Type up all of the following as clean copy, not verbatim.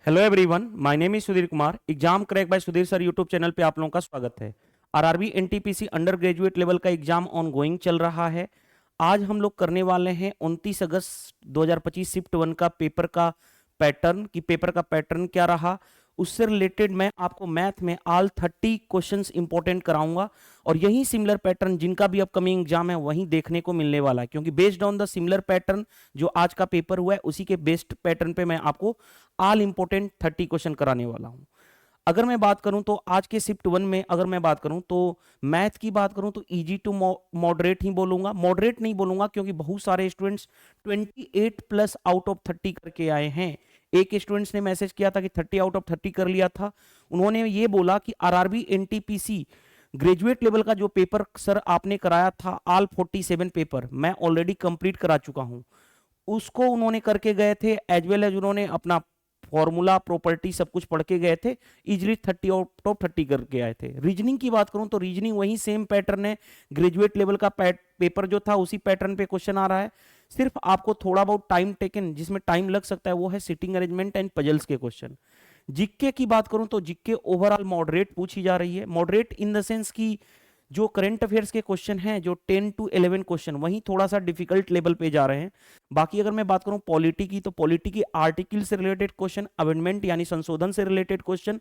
Hello everyone, my name is Sudhir Kumar. Exam crack by Sudhir sir YouTube channel पे आप लोगों का स्वागत है। RRB NTPC undergraduate level का एग्जाम ऑन गोइंग चल रहा है। आज हम लोग करने वाले हैं 29 अगस्त 2025 शिफ्ट 1 का पेपर का पैटर्न क्या रहा, उससे रिलेटेड मैं आपको मैथ में ऑल 30 क्वेश्चंस इंपॉर्टेंट कराऊंगा। और यही सिमिलर पैटर्न जिनका भी अपकमिंग एग्जाम है वहीं देखने को मिलने वाला है, क्योंकि based on the similar pattern जो आज का पेपर हुआ है उसी के बेस्ड पैटर्न पे मैं आपको ऑल इंपॉर्टेंट 30 क्वेश्चन कराने वाला हूं। अगर मैं बात करूं तो आज के शिफ्ट 1 में अगर मैं बात करूं तो मैथ की बात करूं तो इजी टू मॉडरेट ही बोलूंगा, मॉडरेट नहीं बोलूंगा क्योंकि बहुत सारे स्टूडेंट्स 28 प्लस आउट ऑफ 30 करके आए हैं। एक स्टूडेंट्स ने मैसेज किया था कि 30 आउट ऑफ 30 कर लिया था। उन्होंने ये बोला कि आरआरबी एनटीपीसी ग्रेजुएट लेवल का जो पेपर सर आपने कराया था ऑल 47 पेपर मैं ऑलरेडी कंप्लीट करा चुका हूं, उसको उन्होंने करके गए थे। एज वेल एज उन्होंने अपना फॉर्मूला प्रॉपर्टी सब कुछ पढ़ के गए थे। इजिली 30 आउट ऑफ 30 करके आए थे। रीजनिंग की बात करूं तो रीजनिंग वही सेम पैटर्न है, ग्रेजुएट लेवल का पेपर जो था उसी पैटर्न पे क्वेश्चन आ रहा है। सिर्फ आपको थोड़ा बहुत टाइम टेकन जिसमें टाइम लग सकता है वो है सिटिंग अरेंजमेंट एंड पजल्स के क्वेश्चन। जीके की बात करूं तो जीके ओवरऑल मॉडरेट पूछी जा रही है। मॉडरेट इन द सेंस की जो करंट अफेयर्स के क्वेश्चन हैं जो 10 to 11 क्वेश्चन वहीं थोड़ा सा डिफिकल्ट लेवल पे जा रहे हैं। बाकी अगर मैं बात करूं पॉलिटी की तो पॉलिटी की आर्टिकल से रिलेटेड क्वेश्चन, अमेंडमेंट यानी संशोधन से रिलेटेड क्वेश्चन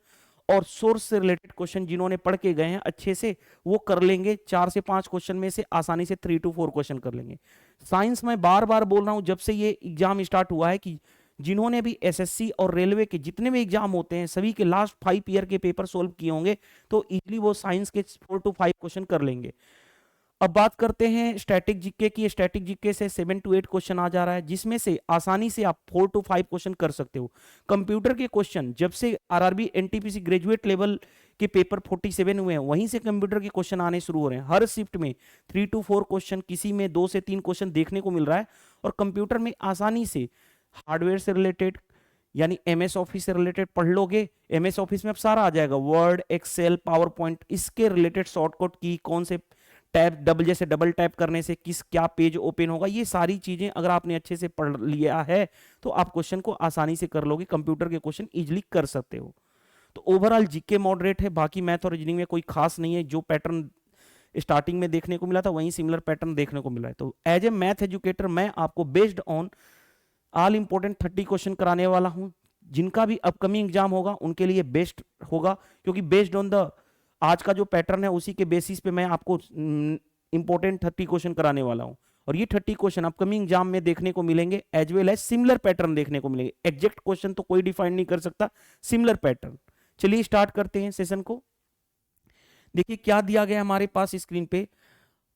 और सोर्स से रिलेटेड क्वेश्चन जिन्होंने पढ़ के गए हैं अच्छे से वो कर लेंगे। 4 से 5 क्वेश्चन में से आसानी से 3 to 4 क्वेश्चन कर लेंगे। साइंस में बार बार बोल रहा हूं जब से ये एग्जाम स्टार्ट हुआ है कि जिन्होंने भी एसएससी और रेलवे के जितने भी एग्जाम होते हैं सभी के लास्ट 5 ईयर के पेपर सोल्व किए होंगे तो इजीली वो साइंस के 4 to 5 क्वेश्चन कर लेंगे। अब बात करते हैं स्टैटिक जीके की। स्टैटिक जीके से 7 to 8 क्वेश्चन आ जा रहा है जिसमें से आसानी से आप 4 to 5 क्वेश्चन कर सकते हो। कंप्यूटर के क्वेश्चन जब से आरआरबी एनटीपीसी ग्रेजुएट लेवल के पेपर 47 हुए हैं वहीं से कंप्यूटर के क्वेश्चन आने शुरू हो रहे हैं। हर शिफ्ट में 3 to 4 क्वेश्चन, किसी में 2 से 3 क्वेश्चन देखने को मिल रहा है। और कंप्यूटर में आसानी से हार्डवेयर से रिलेटेड यानी एमएस ऑफिस से रिलेटेड पढ़ लोगे। एमएस ऑफिस में अब सारा आ जाएगा, वर्ड, एक्सेल, पावर पॉइंट, इसके रिलेटेड शॉर्टकट की कौन से टैब डबल जैसे डबल टैप करने से किस क्या पेज ओपन होगा, ये सारी चीजें अगर आपने अच्छे से पढ़ लिया है तो आप क्वेश्चन को आसानी से कर लोगे। कंप्यूटर के क्वेश्चन इजीली कर सकते हो। तो ओवरऑल जीके मॉडरेट है, बाकी मैथ और रीजनिंग में कोई खास नहीं है। जो पैटर्न स्टार्टिंग में देखने को मिला था वही सिमिलर पैटर्न देखने को मिला है। तो एज ए मैथ एजुकेटर मैं आपको based on all important 30 question कराने वाला हूं। जिनका भी अपकमिंग एग्जाम होगा उनके लिए बेस्ट होगा, क्योंकि बेस्ड ऑन द आज का जो पैटर्न है उसी के बेसिस पे मैं आपको इंपॉर्टेंट 30 क्वेश्चन कराने वाला हूं। और ये 30 क्वेश्चन अपकमिंग एग्जाम में देखने को मिलेंगे as well as similar pattern देखने को मिलेंगे। एग्जैक्ट क्वेश्चन तो कोई डिफाइन नहीं कर सकता, सिमिलर पैटर्न। चलिए स्टार्ट करते हैं सेशन को। देखिए क्या दिया गया हमारे पास स्क्रीन पे।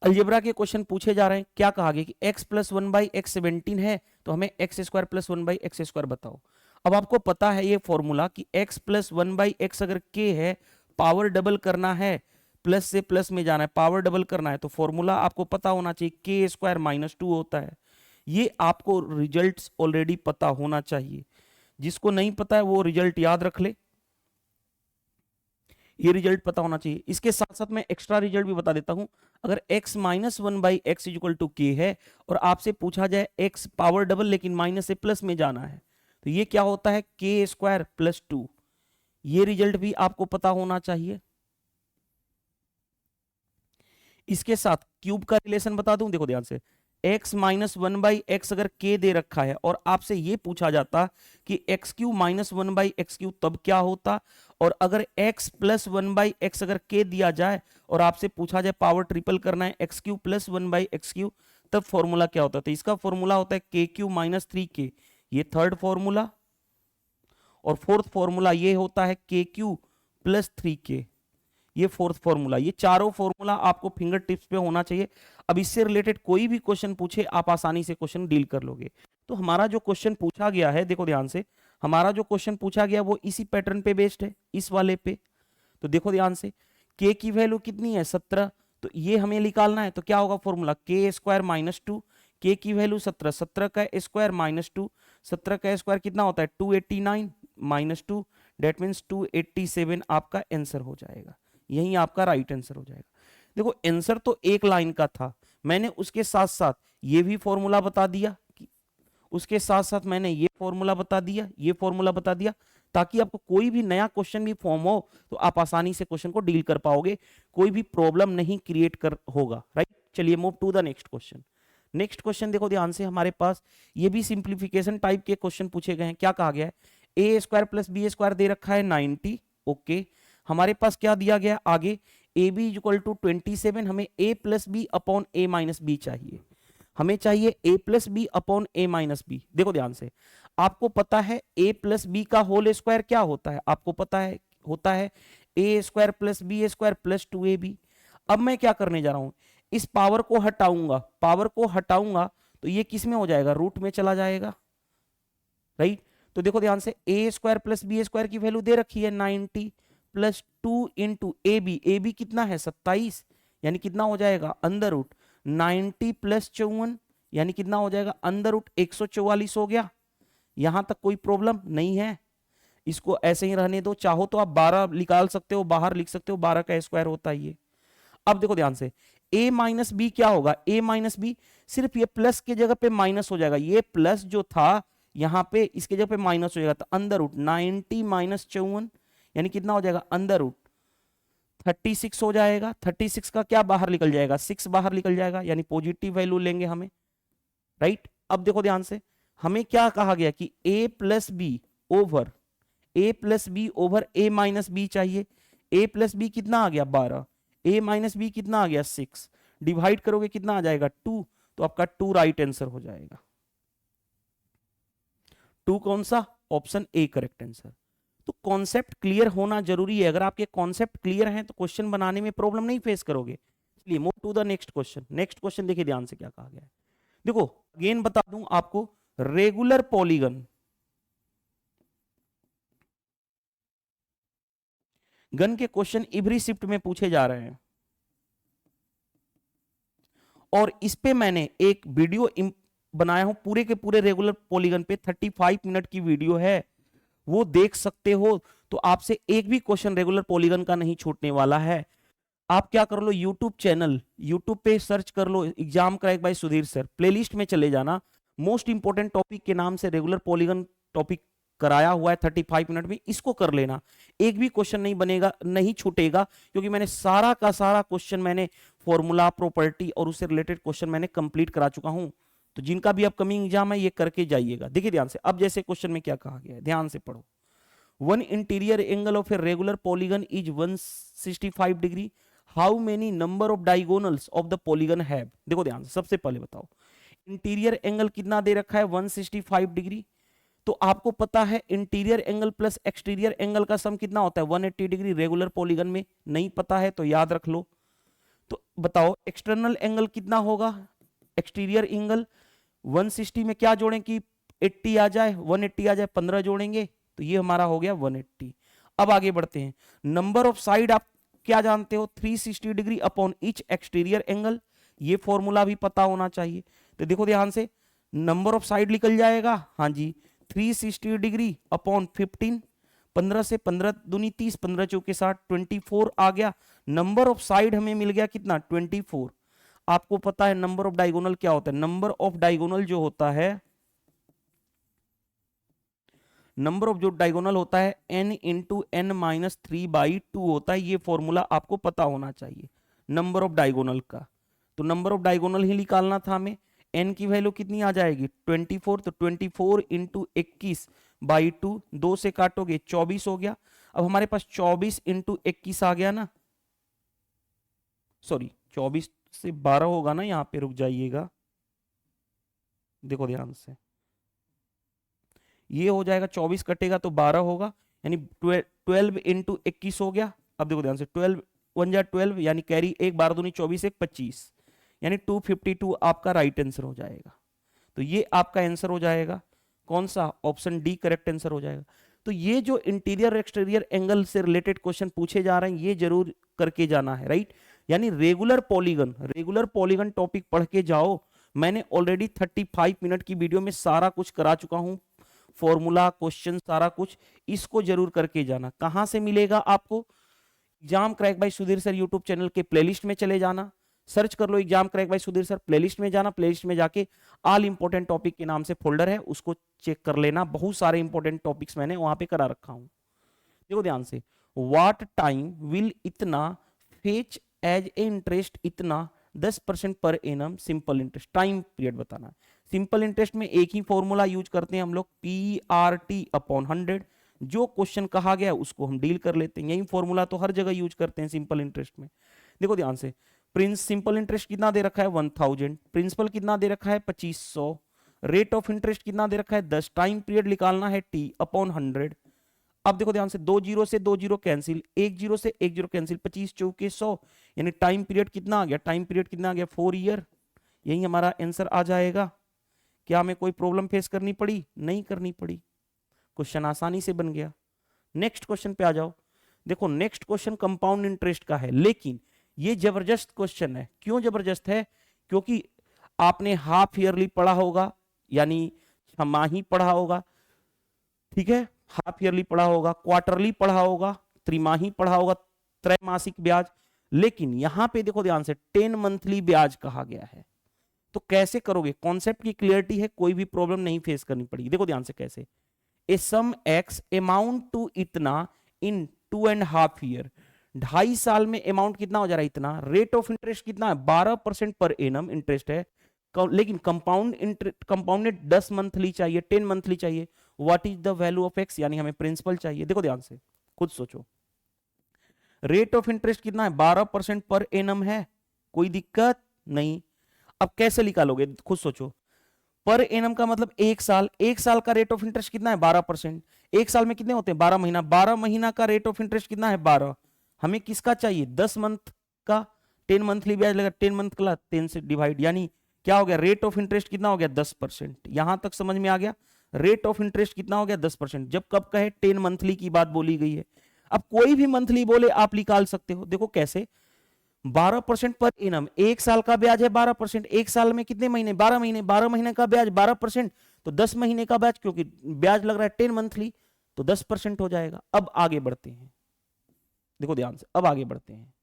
अलजेब्रा के क्वेश्चन पूछे जा रहे हैं। क्या कहा गया कि x प्लस 1/x 17 है तो हमें x square plus 1/x square बताओ। अब आपको पता है ये फॉर्मूला कि x प्लस 1/x अगर k है, पावर डबल करना है, प्लस से प्लस में जाना है, पावर डबल करना है, तो फॉर्मूला आपको पता होना चाहिए k स्क्वायर -2 होता है। ये आपको रिजल्ट्स ऑलरेडी पता होना चाहिए। जिसको नहीं पता है वो रिजल्ट याद रख ले, ये रिजल्ट पता होना चाहिए। इसके साथ साथ मैं एक्स्ट्रा रिजल्ट भी बता देता हूं। अगर x minus 1/x equal to k है और आपसे पूछा जाए x पावर डबल लेकिन माइनस से प्लस में जाना है तो ये क्या होता है k स्क्वायर प्लस 2। ये रिजल्ट भी आपको पता होना चाहिए। इसके साथ क्यूब का रिलेशन बता दूं, देखो ध्यान से। x माइनस 1/x अगर k दे रखा है और आपसे ये पूछा जाता कि x Q minus 1/x Q तब क्या होता, और अगर x प्लस 1/x अगर k दिया जाए और आपसे पूछा जाए पावर ट्रिपल करना है x Q plus 1/x Q तब फॉर्मूला क्या होता है। तो इसका फॉर्मूला होता है k क्यू माइनस 3k, ये थर्ड फॉर्मूला। और फोर्थ फॉर्मूला ये होता है k क्यू प्लस 3k, ये फोर्थ फॉर्मूला। ये चारों फॉर्मूला आपको फिंगर टिप्स पे होना चाहिए। अब इससे रिलेटेड कोई भी क्वेश्चन पूछे आप आसानी से क्वेश्चन डील कर लोगे। तो हमारा जो क्वेश्चन पूछा गया है, देखो ध्यान से, हमारा जो क्वेश्चन पूछा गया वो इसी पैटर्न पे बेस्ड है, इस वाले पे। तो देखो ध्यान से, k की वैल्यू कितनी है 17, तो ये हमें निकालना है। तो क्या होगा फॉर्मूला k स्क्वायर -2, k की वैल्यू 17, 17 का स्क्वायर -2, 17 का स्क्वायर कितना होता है 289 -2, डेट मीन्स 287 आपका आंसर हो जाएगा। यही आपका राइट आंसर हो जाएगा। देखो आंसर तो एक लाइन का था, मैंने उसके साथ साथ ये भी फॉर्मूला बता दिया उसके साथ साथ मैंने ये फॉर्मूला बता दिया, ये फॉर्मूला बता दिया, ताकि आपको कोई भी नया क्वेश्चन भी फॉर्म हो तो आप आसानी से क्वेश्चन को डील कर पाओगे, कोई भी प्रॉब्लम नहीं क्रिएट कर होगा, राइट। चलिए move to the next question. Next question देखो ध्यान से, हमारे पास ये भी सिंप्लीफिकेशन टाइप के क्वेश्चन पूछे गए हैं। क्या कहा गया है, A square plus B square दे रखा है 90, ओके। हमारे पास क्या दिया गया आगे, ए बी इक्वल टू 27, हमें A plus B upon A minus B चाहिए, हमें चाहिए A plus B upon A minus B. देखो ध्यान से, आपको पता है ए प्लस बी का होल स्क्वायर क्या होता है, आपको पता है होता है A square plus B square plus 2ab। अब मैं क्या करने जा रहा हूं, इस पावर को हटाऊंगा, पावर को हटाऊंगा तो ये किस में हो जाएगा, रूट में चला जाएगा, राइट। तो देखो ध्यान से, ए स्क्वायर प्लस बी स्क्वायर की वैल्यू दे रखी है 90 प्लस 2 इंटू ए बी कितना है 27, यानी कितना हो जाएगा अंडर रूट 90 प्लस 54, यानी कितना हो जाएगा अंडर रूट 144 हो गया। यहां तक कोई प्रॉब्लम नहीं है, इसको ऐसे ही रहने दो, चाहो तो आप 12 निकाल सकते हो, बाहर लिख सकते हो, 12 का स्क्वायर होता है ये। अब देखो ध्यान से, a माइनस बी क्या होगा, a माइनस बी सिर्फ ये प्लस की जगह पे माइनस हो जाएगा, ये प्लस जो था यहां पे इसके जगह पे माइनस हो जाएगा, तो अंडर रूट 90 माइनस 54 यानी कितना हो जाएगा अंडर रूट 36 हो जाएगा। 36 का क्या बाहर निकल जाएगा, 6 बाहर निकल जाएगा, यानी पॉजिटिव वैल्यू लेंगे हमें, राइट। अब देखो ध्यान से, हमें क्या कहा गया कि a plus B over A minus B चाहिए। a प्लस बी कितना आ गया 12, a माइनस बी कितना आ गया 6, डिवाइड करोगे कितना आ जाएगा 2, तो आपका 2 राइट आंसर हो जाएगा। 2 कौन सा, ऑप्शन ए करेक्ट आंसर। तो कॉन्सेप्ट क्लियर होना जरूरी है, अगर आपके कॉन्सेप्ट क्लियर हैं तो क्वेश्चन बनाने में प्रॉब्लम नहीं फेस करोगे। चलिए move to the next question. Next question देखिए ध्यान से क्या कहा गया है। देखो अगेन बता दूं आपको, रेगुलर पॉलीगन, गन के क्वेश्चन इवरी शिफ्ट में पूछे जा रहे हैं, और इस पे मैंने एक वीडियो बनाया हूं पूरे के पूरे रेगुलर पॉलीगन पे, 35 मिनट की वीडियो है, वो देख सकते हो। तो आपसे एक भी क्वेश्चन रेगुलर पॉलीगन का नहीं छूटने वाला है। आप क्या कर लो, यूट्यूब चैनल, यूट्यूब पे सर्च कर लो exam crack by Sudhir sir, playlist में चले जाना, मोस्ट इंपोर्टेंट टॉपिक के नाम से रेगुलर पॉलीगन टॉपिक कराया हुआ है 35 मिनट में, इसको कर लेना, एक भी क्वेश्चन नहीं बनेगा, नहीं छूटेगा, क्योंकि मैंने सारा का सारा क्वेश्चन मैंने फॉर्मूला प्रॉपर्टी और उससे रिलेटेड क्वेश्चन मैंने कंप्लीट करा चुका हूं। तो जिनका भी अपकमिंग एग्जाम है ये करके जाइएगा। देखिए ध्यान से, अब जैसे क्वेश्चन में क्या कहा गया है, ध्यान से पढ़ो। One interior angle of a regular polygon is 165 degree, how many number of diagonals of the polygon have. देखो ध्यान से, सबसे पहले बताओ इंटीरियर एंगल कितना दे रखा है 165 डिग्री, तो आपको पता है interior angle plus exterior angle का सम कितना होता है 180 डिग्री, रेगुलर पॉलीगन में नहीं पता है तो याद रख लो। तो बताओ एक्सटर्नल एंगल कितना होगा, एक्सटीरियर एंगल 160 में क्या जोड़ें कि 80 आ जाए, 180 आ जाए, 15 जोड़ेंगे तो ये हमारा हो गया 180। अब आगे बढ़ते हैं, नंबर ऑफ साइड आप क्या जानते हो 360 degree upon each exterior angle, ये फॉर्मूला भी पता होना चाहिए। तो देखो ध्यान से, नंबर ऑफ साइड निकल जाएगा, हाँ जी 360 डिग्री अपॉन 15, 15 से 15 दूनी 30, 15 चौके 60, 24 आ गया। नंबर ऑफ साइड हमें मिल गया कितना 24। आपको पता है नंबर ऑफ डायगोनल क्या होता है, नंबर ऑफ डायगोनल जो होता है, नंबर ऑफ जो डायगोनल होता है n इंटू एन माइनस 3/2 होता है, ये फॉर्मूला आपको पता होना चाहिए नंबर ऑफ डायगोनल का। तो नंबर ऑफ डायगोनल ही निकालना था हमें, n की वैल्यू कितनी आ जाएगी 24, तो 24 इंटू 21/2, 2 से काटोगे 24 हो गया। अब हमारे पास 24 इंटू 21 आ गया ना, सॉरी 24 से 12 होगा ना, यहाँ पे रुक जाइएगा, देखो ध्यान से, ये हो जाएगा 24 कटेगा तो 12 होगा, यानी 12 इंटू 21 हो गया। अब देखो ध्यान से, 12 1 जा 12, यानी कैरी 1, 12 दूनी 24, 1 25, यानी 252 आपका राइट आंसर हो जाएगा। तो ये आपका आंसर हो जाएगा, कौन सा, ऑप्शन डी करेक्ट आंसर हो जाएगा। तो ये जो इंटीरियर एक्सटीरियर एंगल से रिलेटेड क्वेश्चन पूछे जा रहे हैं ये जरूर करके जाना है, राइट। यानी रेगुलर पॉलीगन टॉपिक पढ़ के जाओ। मैंने ऑलरेडी 35 मिनट की वीडियो में सारा कुछ करा चुका हूं, फॉर्मूला क्वेश्चन सारा कुछ, इसको जरूर करके जाना। कहां से मिलेगा आपको, exam crack by Sudhir sir YouTube channel के प्लेलिस्ट में चले जाना, सर्च कर लो exam crack by Sudhir sir, playlist में जाना, प्लेलिस्ट में जाके ऑल इंपॉर्टेंट टॉपिक के नाम से फोल्डर है, उसको चेक कर लेना, बहुत सारे इंपॉर्टेंट टॉपिक्स मैंने वहां पे करा रखा हूं। देखो ध्यान से, व्हाट टाइम विल इतना फेच एज ए इंटरेस्ट इतना 10% per annum simple interest, time period बताना है। सिंपल इंटरेस्ट में एक ही फॉर्मूला यूज करते हैं हम लोग, PRT/100, जो क्वेश्चन कहा गया उसको हम डील कर लेते हैं, यही फॉर्मूला तो हर जगह यूज करते हैं सिंपल इंटरेस्ट में। देखो ध्यान से, सिंपल इंटरेस्ट कितना दे रखा है 1000, प्रिंसिपल कितना दे रखा है 2500, रेट ऑफ इंटरेस्ट कितना दे रखा है 10, टाइम पीरियड निकालना है T/100। अब देखो ध्यान से, 2 जीरो से 2 जीरो कैंसिल, 1 जीरो से 1 जीरो कैंसिल, 25 चौके 100, यानी टाइम पीरियड कितना आ गया, टाइम पीरियड कितना आ गया 4 ईयर। यही हमारा आंसर आ जाएगा। क्या हमें कोई प्रॉब्लम फेस करनी पड़ी? नहीं करनी पड़ी, क्वेश्चन आसानी से बन गया। नेक्स्ट क्वेश्चन पे आ जाओ। देखो नेक्स्ट क्वेश्चन कंपाउंड इंटरेस्ट का है, लेकिन ये जबरदस्त क्वेश्चन है। क्यों जबरदस्त है? क्योंकि आपने हाफ ईयरली पढ़ा होगा, यानी छमाही पढ़ा होगा, ठीक है, हाफ ईयरली पढ़ा होगा, क्वार्टरली पढ़ा होगा, त्रिमाही पढ़ा होगा, त्रैमासिक ब्याज, लेकिन यहां पे देखो ध्यान से 10 मंथली ब्याज कहा गया है। तो कैसे करोगे? कॉन्सेप्ट की क्लियरिटी है, कोई भी प्रॉब्लम नहीं फेस करनी पड़ेगी। देखो ध्यान से कैसे, ए सम एक्स अमाउंट टू इतना इन 2.5 ईयर, 2.5 साल में अमाउंट कितना हो जा रहा है इतना, रेट ऑफ इंटरेस्ट कितना है 12% पर एनम इंटरेस्ट है, लेकिन कंपाउंडेड 10 मंथली चाहिए, 10 मंथली चाहिए। What is the value of x, यानी हमें प्रिंसिपल चाहिए। देखो ध्यान से, खुद सोचो, रेट ऑफ इंटरेस्ट कितना है 12% पर एनम है, कोई दिक्कत नहीं। अब कैसे निकालोगे? खुद सोचो, पर एनम का मतलब 1 साल, 1 साल का रेट ऑफ इंटरेस्ट कितना है 12%, 1 साल में कितने होते हैं 12 महीना, 12 महीना का रेट ऑफ इंटरेस्ट कितना है 12, हमें किसका चाहिए 10 मंथ का, 10 मंथली ब्याज लगेगा, 10 मंथ का 10 से डिवाइड, यानी क्या हो गया, रेट ऑफ इंटरेस्ट कितना हो गया 10%। यहां तक समझ में आ गया? रेट ऑफ इंटरेस्ट कितना हो गया 10%, जब कब कहे 10 मंथली की बात बोली गई है। अब कोई भी मंथली बोले आप निकाल सकते हो। देखो कैसे, 12% पर एनम, 1 साल का ब्याज है 12%, 1 साल में कितने महीने 12 महीने, 12 महीने का ब्याज 12%, तो 10 महीने का ब्याज, क्योंकि ब्याज लग रहा है 10 मंथली, तो 10% हो जाएगा। अब आगे बढ़ते हैं, देखो ध्यान से, अब आगे बढ़ते हैं।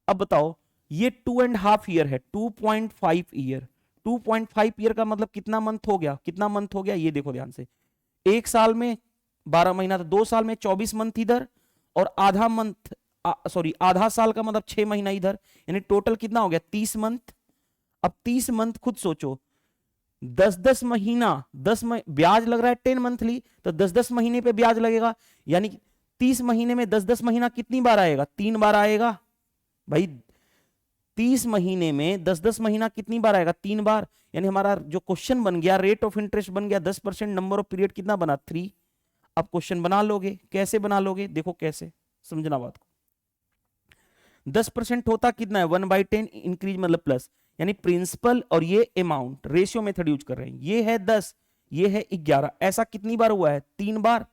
अब बताओ, ये 2.5 ईयर है, 2.5 ईयर, 2.5 ईयर का मतलब कितना मंथ हो गया, कितना मंथ हो गया, ये देखो ध्यान से, 1 साल में 12 महीना, तो 2 साल में 24 मंथ इधर, और आधा मंथ सॉरी आधा साल का मतलब 6 महीना इधर, यानी टोटल कितना हो गया 30 मंथ। अब 30 मंथ खुद सोचो, 10-10 महीना, ब्याज लग रहा है 10 मंथली, तो 10-10 महीने पे ब्याज लगेगा, यानी 30 महीने में 10-10 महीना कितनी बार आएगा, 3 बार आएगा भाई। 30 महीने में 10-10 महीना कितनी बार आएगा, 3 बार, यानी हमारा जो क्वेश्चन बन गया, रेट ऑफ इंटरेस्ट बन गया 10%, नंबर ऑफ पीरियड कितना बना 3। अब क्वेश्चन बना लोगे, कैसे बना लोगे? देखो कैसे, समझना बात को। 10% होता कितना है 1/10, इंक्रीज मतलब प्लस, यानी प्रिंसिपल और ये अमाउंट रेशियो मेथड यूज कर रहे हैं। ये है 10, ये है 11, ऐसा कितनी बार हुआ है 3 बार।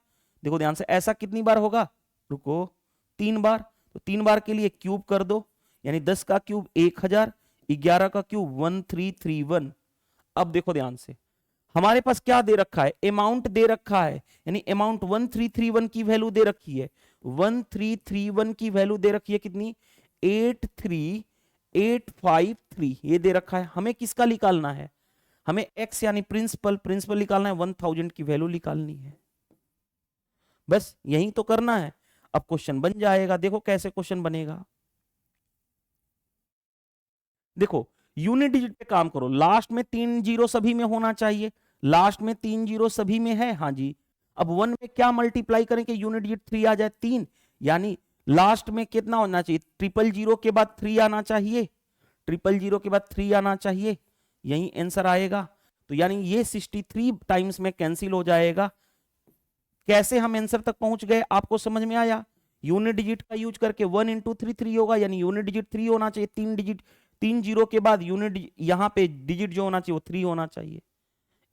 देखो ध्यान से, ऐसा कितनी बार होगा, रुको, 3 बार, तो 3 बार के लिए क्यूब कर दो, यानी 10 का क्यूब 1000, 11 का क्यूब 1331। अब देखो ध्यान से, हमारे पास क्या दे रखा है, अमाउंट दे रखा है, यानी अमाउंट 1331 की वैल्यू दे रखी है, 1331 की वैल्यू दे रखी है कितनी, 83853, ये दे रखा है। हमें किसका निकालना है, हमें x यानी प्रिंसिपल निकालना है, 1000 की वैल्यू निकालनी है, बस यही तो करना है। अब क्वेश्चन बन जाएगा। देखो कैसे क्वेश्चन बनेगा, देखो यूनिट डिजिट पे काम करो, लास्ट में 3 जीरो सभी में होना चाहिए, लास्ट में 3 जीरो सभी में है, हाँ जी। अब 1 में क्या मल्टीप्लाई करें कि यूनिट डिजिट 3 आ जाए, 3, यानी लास्ट में कितना होना चाहिए, 000 के बाद 3 आना चाहिए, 000 के बाद 3 आना चाहिए, यही आंसर आएगा। तो यानी ये 63 टाइम्स में कैंसिल हो जाएगा। कैसे हम आंसर तक पहुंच गए, आपको समझ में आया? यूनिट डिजिट का यूज करके 1 × 3 3 होगा, यानी यूनिट डिजिट 3 होना चाहिए, 3 डिजिट, 3 जीरो के बाद यूनिट यहां पे डिजिट जो होना चाहिए वो 3 होना चाहिए।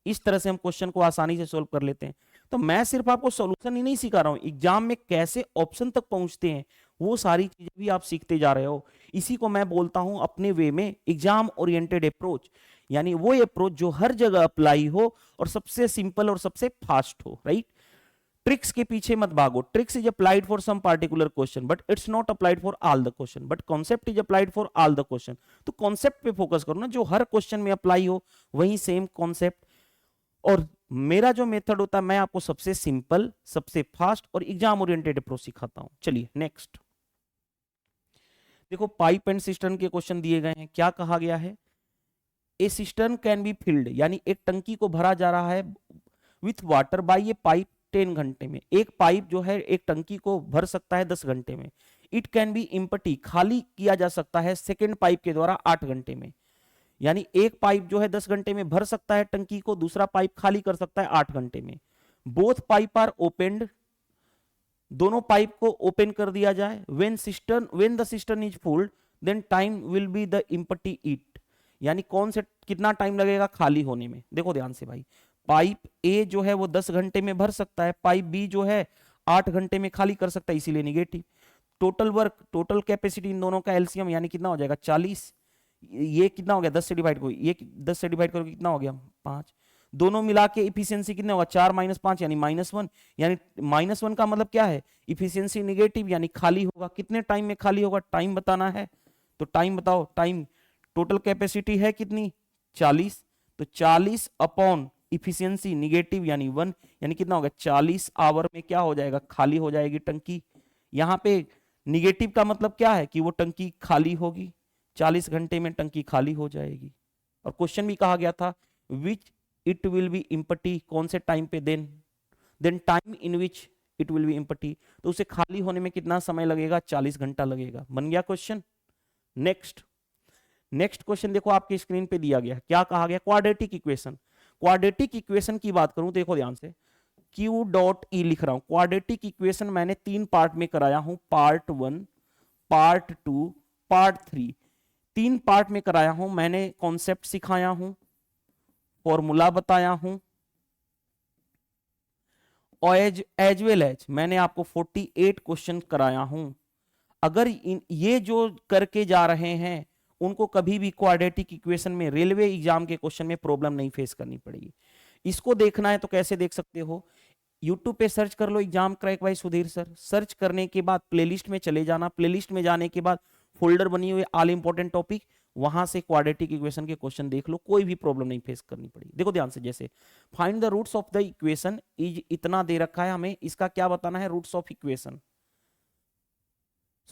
इस तरह से हम क्वेश्चन को आसानी से सोल्व कर लेते हैं। तो मैं सिर्फ आपको सॉल्यूशन ही नहीं सिखा रहा हूं, एग्जाम में कैसे ऑप्शन तक पहुंचते हैं वो सारी चीजें भी आप सीखते जा रहे हो। इसी को मैं बोलता हूं अपने वे में एग्जाम ओरिएंटेड अप्रोच, यानी वो अप्रोच जो हर जगह अप्लाई हो और सबसे सिंपल और सबसे फास्ट हो, राइट। ट्रिक्स के पीछे मत भागो. Tricks is applied for some particular question but it's not applied for all the question, but concept is applied for all the question. तो कॉन्सेप्ट पे फोकस करो ना, जो हर क्वेश्चन में अप्लाई हो वही सेम कॉन्सेप्ट. और मेरा जो मेथड होता है, मैं आपको सबसे सिंपल, सबसे फास्ट और एग्जाम ओरिएंटेड अप्रोच सिखाता हूं. चलिए नेक्स्ट देखो, पाइप एंड सिस्टर्न के क्वेश्चन दिए गए हैं. क्या कहा गया है? ए सिस्टर्न कैन बी फिल्ड, यानी एक टंकी को भरा जा रहा है with water bye A pipe 10 घंटे में. एक पाइप जो है एक टंकी को भर सकता है 10 घंटे में. इट कैन बी एम्प्टी, खाली किया जा सकता है सेकेंड पाइप के द्वारा 8 घंटे में. यानी एक पाइप जो है 10 घंटे में भर सकता है टंकी को, दूसरा पाइप खाली कर सकता है 8 घंटे में. बोथ पाइप आर ओपेन्ड, दोनों पाइप को ओपन कर दिया जाए. When the cistern is full then time will be the empty it, यानी कौन से कितना टाइम लगेगा खाली होने में. देखो ध्यान से भाई, पाइप ए जो है वो 10 घंटे में भर सकता है, पाइप बी जो है 8 घंटे में खाली कर सकता है, इसीलिए negative. Total work, total capacity in दोनों का एलसीएम यानी कितना हो जाएगा 40. ये कितना हो गया 10 से डिवाइड करो, ये 10 से डिवाइड करो कितना हो गया 5. दोनों मिला के इफिशियंसी कितना होगा 4 - 5 यानी -1. यानी -1 का मतलब क्या है? इफिशियंसी निगेटिव यानी खाली होगा. कितने टाइम में खाली होगा टाइम बताना है, तो टाइम बताओ. टाइम, टोटल कैपेसिटी है कितनी 40, तो 40 अपॉन इफिशियंसी निगेटिव यानी 1, यानी कितना होगा 40 आवर में क्या हो जाएगा खाली हो जाएगी टंकी. यहां पे निगेटिव का मतलब क्या है कि वो टंकी खाली होगी, 40 घंटे में टंकी खाली हो जाएगी. और क्वेश्चन भी कहा गया था which it will be empty, कौन से टाइम पे, then time in which it will be empty, तो उसे खाली होने में कितना समय लगेगा 40 घंटा लगेगा. बन गया क्वेश्चन. नेक्स्ट क्वेश्चन देखो आपकी स्क्रीन पे दिया गया. क्या कहा गया? Quadratic equation. क्वाड्रेटिक इक्वेशन की बात करूं, देखो ध्यान से, Q डॉट ई लिख रहा हूं. क्वाड्रेटिक इक्वेशन मैंने 3 पार्ट में कराया हूं, पार्ट 1, पार्ट 2, पार्ट 3. 3 पार्ट में कराया हूं. मैंने कॉन्सेप्ट सिखाया हूं, फॉर्मूला बताया हूं, और एज वेल एज मैंने आपको 48 क्वेश्चन कराया हूं. अगर ये जो करके जा रहे हैं उनको कभी भी क्वाड्रेटिक इक्वेशन में रेलवे एग्जाम के क्वेश्चन में प्रॉब्लम नहीं फेस करनी पड़ेगी. इसको देखना है तो कैसे देख सकते हो, यूट्यूब पे सर्च कर लो exam crack by Sudhir sir. Search करने के बाद प्लेलिस्ट में चले जाना. प्लेलिस्ट में जाने के बाद फोल्डर बनी हुई ऑल इंपॉर्टेंट टॉपिक, वहां से क्वाड्रेटिक इक्वेशन के क्वेश्चन देख लो, कोई भी प्रॉब्लम नहीं फेस करनी पड़ेगी. देखो ध्यान से, जैसे find the roots of the equation is, इतना दे रखा है, हमें इसका क्या बताना है roots of equation,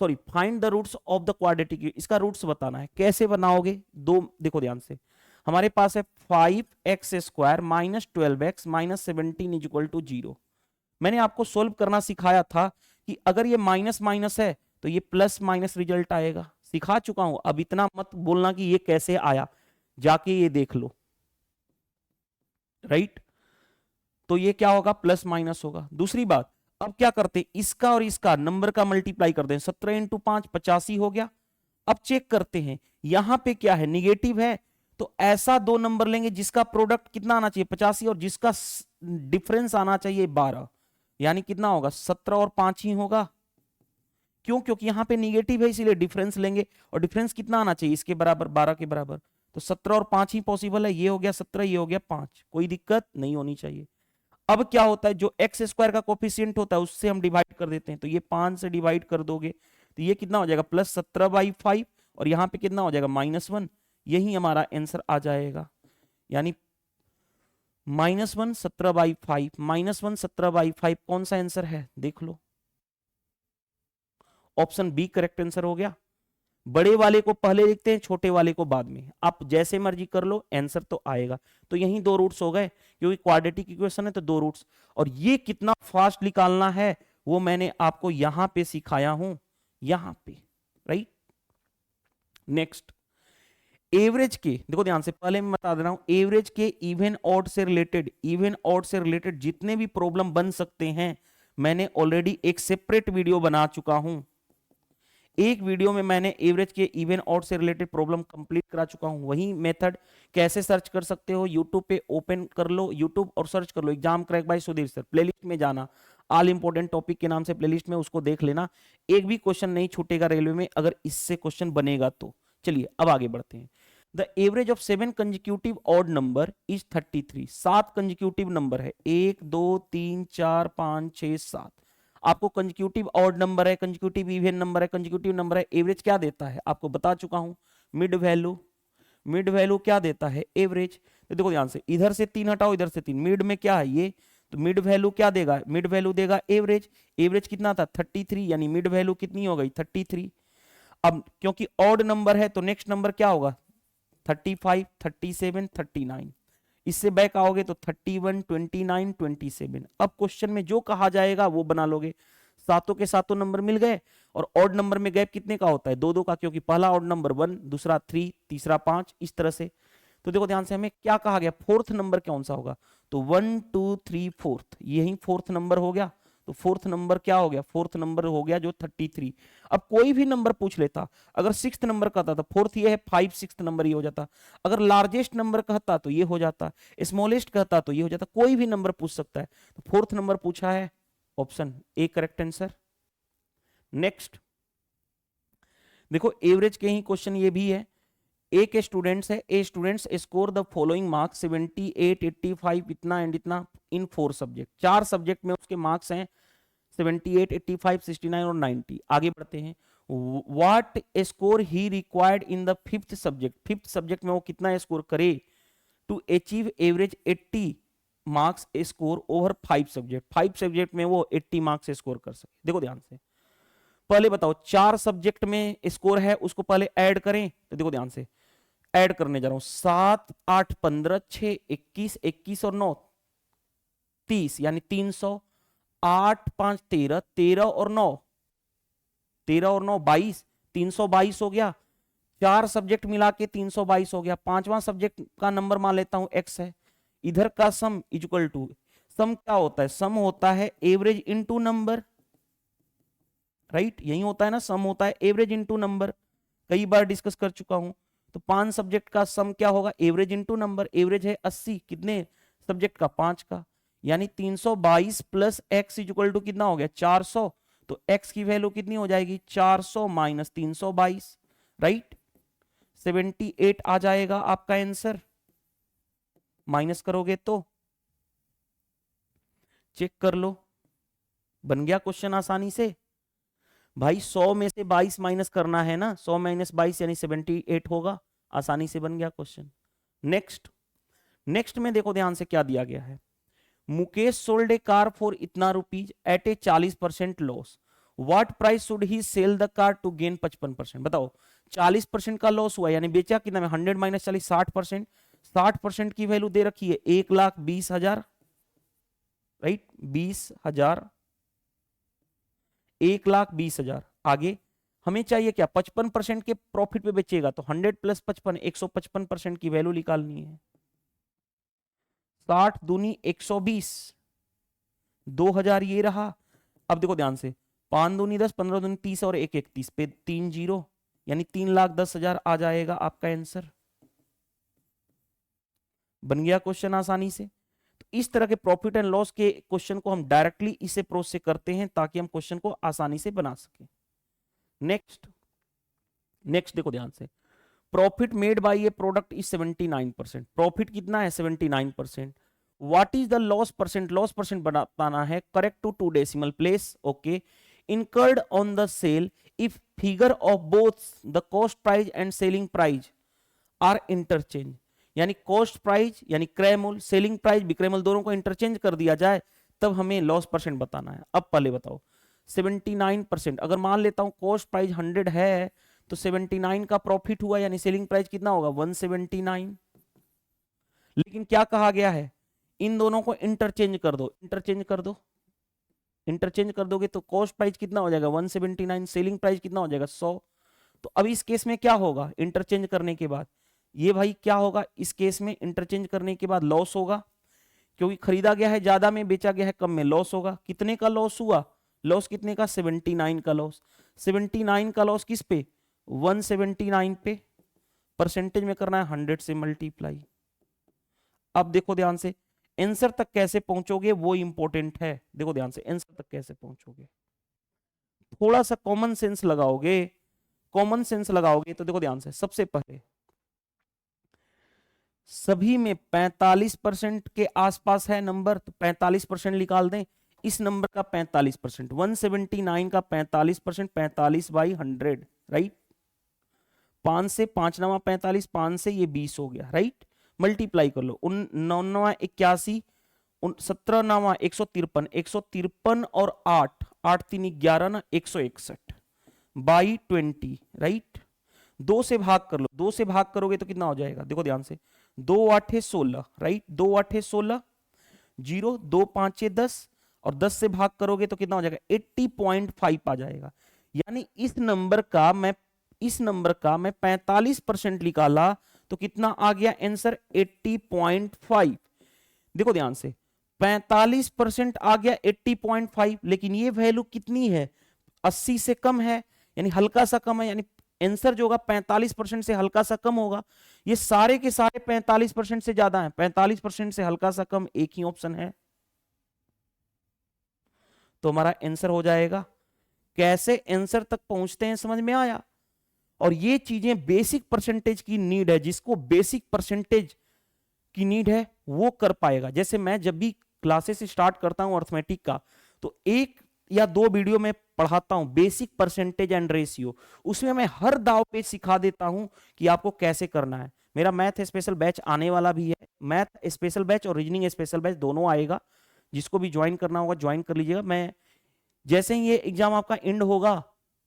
sorry find the roots of the quadratic, इसका रूट्स बताना है. कैसे बनाओगे? देखो ध्यान से, हमारे पास है 5x² - 12x - 17 = 0. मैंने आपको सोल्व करना सिखाया था कि अगर ये माइनस माइनस है तो ये प्लस माइनस रिजल्ट आएगा. सिखा चुका हूं, अब इतना मत बोलना कि ये कैसे आया, जाके ये देख लो. राइट, तो ये क्या होगा प्लस माइनस होगा. दूसरी बात, अब क्या करते, इसका और इसका नंबर का मल्टीप्लाई कर दें. 17 × 5 85 हो गया. अब चेक करते हैं यहां पे क्या है, निगेटिव है, तो ऐसा 2 नंबर लेंगे जिसका प्रोडक्ट कितना आना चाहिए 85 और जिसका डिफरेंस आना चाहिए 12, यानी कितना होगा 17 और 5 ही होगा. क्यों? क्योंकि यहां पे निगेटिव है इसीलिए डिफरेंस लेंगे, और डिफरेंस कितना आना चाहिए इसके बराबर 12 के बराबर. तो 17 और 5 ही पॉसिबल है. ये हो गया 17, ये हो गया 5, कोई दिक्कत नहीं होनी चाहिए. अब क्या होता है, जो x² का कोफिशिएंट होता है उससे हम डिवाइड कर देते हैं, तो ये 5 से डिवाइड कर दोगे तो ये कितना हो जाएगा +17/5, और यहां पे कितना हो जाएगा -1. यही हमारा आंसर आ जाएगा, यानी -1 17/5 -1 17/5 कौन सा आंसर है देख लो. ऑप्शन बी करेक्ट आंसर हो गया. बड़े वाले को पहले लिखते हैं, छोटे वाले को बाद में, आप जैसे मर्जी कर लो, आंसर तो आएगा. तो यही 2 रूट्स हो गए, क्योंकि क्वाड्रेटिक इक्वेशन है तो 2 रूट्स. और ये कितना फास्ट निकालना है वो मैंने आपको यहां पे सिखाया हूं, यहां पे. राइट, नेक्स्ट एवरेज के, देखो ध्यान से, पहले मैं बता दे रहा हूं, एवरेज के इवन ऑड से रिलेटेड जितने भी प्रॉब्लम बन सकते हैं, मैंने ऑलरेडी एक सेपरेट वीडियो बना चुका हूं. एक वीडियो में मैंने एवरेज के इवन ऑड से रिलेटेड प्रॉब्लम कंप्लीट करा चुका हूं. वही मेथड कैसे सर्च कर सकते हो, यूट्यूब पे ओपन कर लो, यूट्यूब और सर्च कर लो exam crack by Sudhir sir. Playlist में जाना, ऑल इंपॉर्टेंट टॉपिक के नाम से प्लेलिस्ट में, उसको देख लेना. एक भी क्वेश्चन नहीं छूटेगा रेलवे में अगर इससे क्वेश्चन बनेगा तो. चलिए अब आगे बढ़ते हैं. The average of 7 consecutive odd number is 33। 7 consecutive number है, 1 2 3 4 5 6 7। आपको कंजिक्यूटिव ऑड नंबर है, कंजिक्यूटिव इवन नंबर है, कंजिक्यूटिव नंबर है, एवरेज क्या देता है आपको बता चुका हूं, मिड वैल्यू। मिड वैल्यू क्या देता है, एवरेज। तो देखो ध्यान से, इधर से 3 हटाओ, इधर से 3, मिड में क्या है ये, तो मिड वैल्यू क्या देगा, मिड वैल्यू देगा एवरेज। एवरेज कितना था 33, यानी मिड वैल्यू कितनी हो गई 33। अब क्योंकि ऑड नंबर है तो नेक्स्ट नंबर क्या होगा 35 37 39। इससे बैक आओगे तो 31 29 27। अब क्वेश्चन में जो कहा जाएगा वो बना लोगे। सातों के सातों नंबर मिल गए, और ऑड नंबर में गैप कितने का होता है, दो दो का, क्योंकि पहला ऑड नंबर 1, दूसरा 3, तीसरा 5, इस तरह से। तो देखो ध्यान से, हमें क्या कहा गया, फोर्थ नंबर कौन सा होगा, तो 1 2 3 फोर्थ, यही फोर्थ नंबर हो गया। तो फोर्थ नंबर क्या हो गया, फोर्थ नंबर हो गया जो 33। अब कोई भी नंबर पूछ लेता, अगर सिक्स्थ नंबर कहता तो फोर्थ ये है 5, सिक्स्थ नंबर ये हो जाता। अगर लार्जेस्ट नंबर कहता तो ये हो जाता, स्मॉलेस्ट कहता तो ये हो जाता, कोई भी नंबर पूछ सकता है। तो फोर्थ नंबर पूछा है, option A correct answer. Next देखो, एवरेज के ही क्वेश्चन ये भी है। ए के स्टूडेंट्स है, A students score the following marks 78 85 इतना एंड इतना इन 4 सब्जेक्ट। 4 सब्जेक्ट में उसके मार्क्स हैं 78 85 69 और 90। आगे बढ़ते हैं, what score he required in the fifth subject. Fifth subject में वो कितना स्कोर करे to achieve average 80 marks score over 5 subject. 5 subject में वो 80 मार्क्स स्कोर कर सके। देखो ध्यान से, पहले बताओ 4 सब्जेक्ट में स्कोर है उसको पहले ऐड करें। तो देखो ध्यान से, ऐड करने जा रहा हूं, 7 8 15 6 21 21 और 9 30, यानी 300। 8 5 13, 13 और 9 13 और 9 22, 322 हो गया। 4 सब्जेक्ट मिला के 322 हो गया। पांचवा सब्जेक्ट का नंबर मान लेता हूं x है। इधर का सम इक्वल टू, सम क्या होता है, सम होता है एवरेज इनटू नंबर, राइट, यही होता है ना, सम होता है एवरेज इनटू नंबर, कई बार डिस्कस कर चुका हूं। तो 5 सब्जेक्ट का सम क्या होगा, एवरेज इनटू नंबर। एवरेज है 80, कितने सब्जेक्ट का, 5 का, यानी 322 प्लस एक्स इक्वल टू कितना हो गया 400। तो x की वैल्यू कितनी हो जाएगी 400 माइनस 322, राइट, 78 आ जाएगा आपका आंसर। माइनस करोगे तो चेक कर लो, बन गया क्वेश्चन आसानी से। भाई 100 में से 22 माइनस करना है ना, 100 माइनस 22 यानी 78 होगा। आसानी से बन गया क्वेश्चन। नेक्स्ट, नेक्स्ट में देखो ध्यान से क्या दिया गया है, Mukesh sold a car for इतना rupees at a 40% loss, what price should he sell the car to gain 55%। बताओ 40% का लॉस हुआ, यानी बेचा कितना में, 100 माइनस 40 60%। 60% की वैल्यू दे रखी है 1,20,000, राइट, 20,000, 1,20,000। आगे हमें चाहिए क्या, 55% के प्रॉफिट पे बेचेगा, तो 100 प्लस 55 155% की वैल्यू निकालनी है। 60 दूनी 120, 2,000 ये रहा। अब देखो ध्यान से, 5 दूनी 10, 15 दूनी 30 और 1 31 पे 3 जीरो, यानी 3,10,000 आ जाएगा आपका आंसर। बन गया क्वेश्चन आसानी से। तो इस तरह के प्रॉफिट एंड लॉस के क्वेश्चन को हम डायरेक्टली इसे प्रोसेस से करते हैं ताकि हम क्वेश्चन को आसानी से बना सकें। नेक्स्ट, नेक्स्ट देखो ध्यान से, profit made by a product is 79%। Profit कितना है 79%। What is the loss percent, loss percent बताना है, correct to decimal place, okay. Incurred on the sale if figure of both the cost price and selling price are interchange, यानी cost price यानी क्रय मूल्य, selling price विक्रय मूल्य, दोनों को इंटरचेंज कर दिया जाए तब हमें लॉस परसेंट बताना है। अब पहले बताओ 79%, अगर मान लेता हूं कॉस्ट प्राइस 100 है तो 79 का प्रॉफिट हुआ, यानी सेलिंग प्राइस कितना होगा 179। लेकिन क्या कहा गया है, इन दोनों को इंटरचेंज कर दो, इंटरचेंज कर दो, इंटरचेंज कर दोगे तो कॉस्ट प्राइस कितना हो जाएगा 179, सेलिंग प्राइस कितना हो जाएगा 100। तो अब इस केस में क्या होगा, इंटरचेंज करने के बाद ये भाई क्या होगा, इस केस में इंटरचेंज करने के बाद लॉस होगा, क्योंकि खरीदा गया है ज्यादा में, बेचा गया है कम में, लॉस होगा। कितने का लॉस हुआ, लॉस कितने का 79 का लॉस। 79 का लॉस किस पे 179 पे, परसेंटेज में करना है 100 से मल्टीप्लाई। अब देखो ध्यान से, आंसर तक कैसे पहुंचोगे वो इंपॉर्टेंट है। देखो ध्यान से, आंसर तक कैसे पहुंचोगे, थोड़ा सा कॉमन सेंस लगाओगे, कॉमन सेंस लगाओगे तो देखो ध्यान से, सबसे पहले सभी में 45% के आसपास है नंबर, तो 45% निकाल दें। इस नंबर का 45%, 179 का 45%, 45/100, राइट। 5 से 5 नवा 45, 5 से ये 20 हो गया, राइट। मल्टीप्लाई कर लो, 9 81, 17 नावा 153, 153 और 8, 8 3 11 ना 161 बाई 20, राइट। 2 से भाग कर लो, 2 से भाग करोगे तो कितना हो जाएगा, देखो ध्यान से, 2 8 16, राइट, 2 8 16, 0 2 5 10, और 10 से भाग करोगे तो कितना हो जाएगा, 80.5 आ जाएगा। यानी इस नंबर का मैं 45% निकाला तो कितना आ गया आंसर, 80.5। देखो ध्यान से, 45% आ गया 80.5, लेकिन ये वैल्यू कितनी है, 80 से कम है, यानी हल्का सा कम है, यानी आंसर जो होगा 45% से हल्का सा कम होगा। ये सारे के सारे 45% से ज्यादा है, 45% से हल्का सा कम एक ही ऑप्शन है, तो हमारा आंसर हो जाएगा। कैसे आंसर तक पहुंचते हैं समझ में आया। और ये चीजें बेसिक परसेंटेज की नीड है, जिसको बेसिक परसेंटेज की नीड है वो कर पाएगा। जैसे मैं जब भी क्लासेस स्टार्ट करता हूं अर्थमेटिक का, तो 1 या 2 वीडियो में पढ़ाता हूं बेसिक परसेंटेज एंड रेशियो, उसमें मैं हर दाव पे सिखा देता हूं कि आपको कैसे करना है। मेरा मैथ स्पेशल बैच आने वाला भी है, मैथ स्पेशल बैच और रीजनिंग स्पेशल बैच दोनों आएगा, जिसको भी ज्वाइन करना होगा ज्वाइन कर लीजिएगा। मैं जैसे ही ये एग्जाम आपका एंड होगा,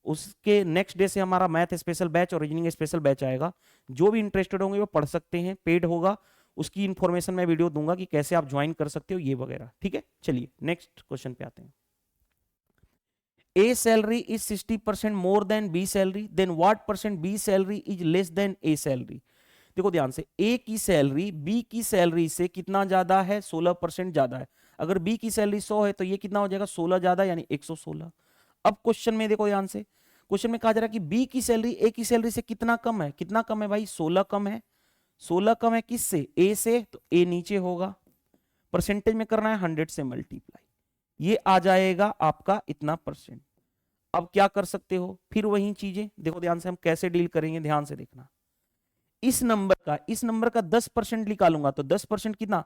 उसके नेक्स्ट डे से हमारा मैथ स्पेशल बैच और रीजनिंग स्पेशल बैच आएगा। जो भी इंटरेस्टेड होंगे वो पढ़ सकते हैं, पेड होगा, उसकी इंफॉर्मेशन मैं वीडियो दूंगा कि कैसे आप ज्वाइन कर सकते हो ये वगैरह, ठीक है। चलिए नेक्स्ट क्वेश्चन पे आते हैं। A salary is 60% more than B salary, then what percent B salary is less than A salary. देखो ध्यान से, ए की सैलरी बी की सैलरी से कितना ज्यादा है, 16% ज्यादा है। अगर बी की सैलरी 100 है तो ये कितना हो जाएगा, 16 ज्यादा, यानी 116। अब क्वेश्चन में देखो ध्यान से, क्वेश्चन में कहा जा रहा है कि बी की सैलरी ए की सैलरी से कितना कम है, कितना कम है भाई, 16 कम है। 16 कम है किससे, ए से, तो ए नीचे होगा। परसेंटेज में करना है 100 से मल्टीप्लाई, ये आ जाएगा आपका इतना परसेंट। अब क्या कर सकते हो, फिर वही चीजें देखो ध्यान से, हम कैसे डील करेंगे ध्यान से देखना। इस नंबर का 10% निकालूंगा तो 10% कितना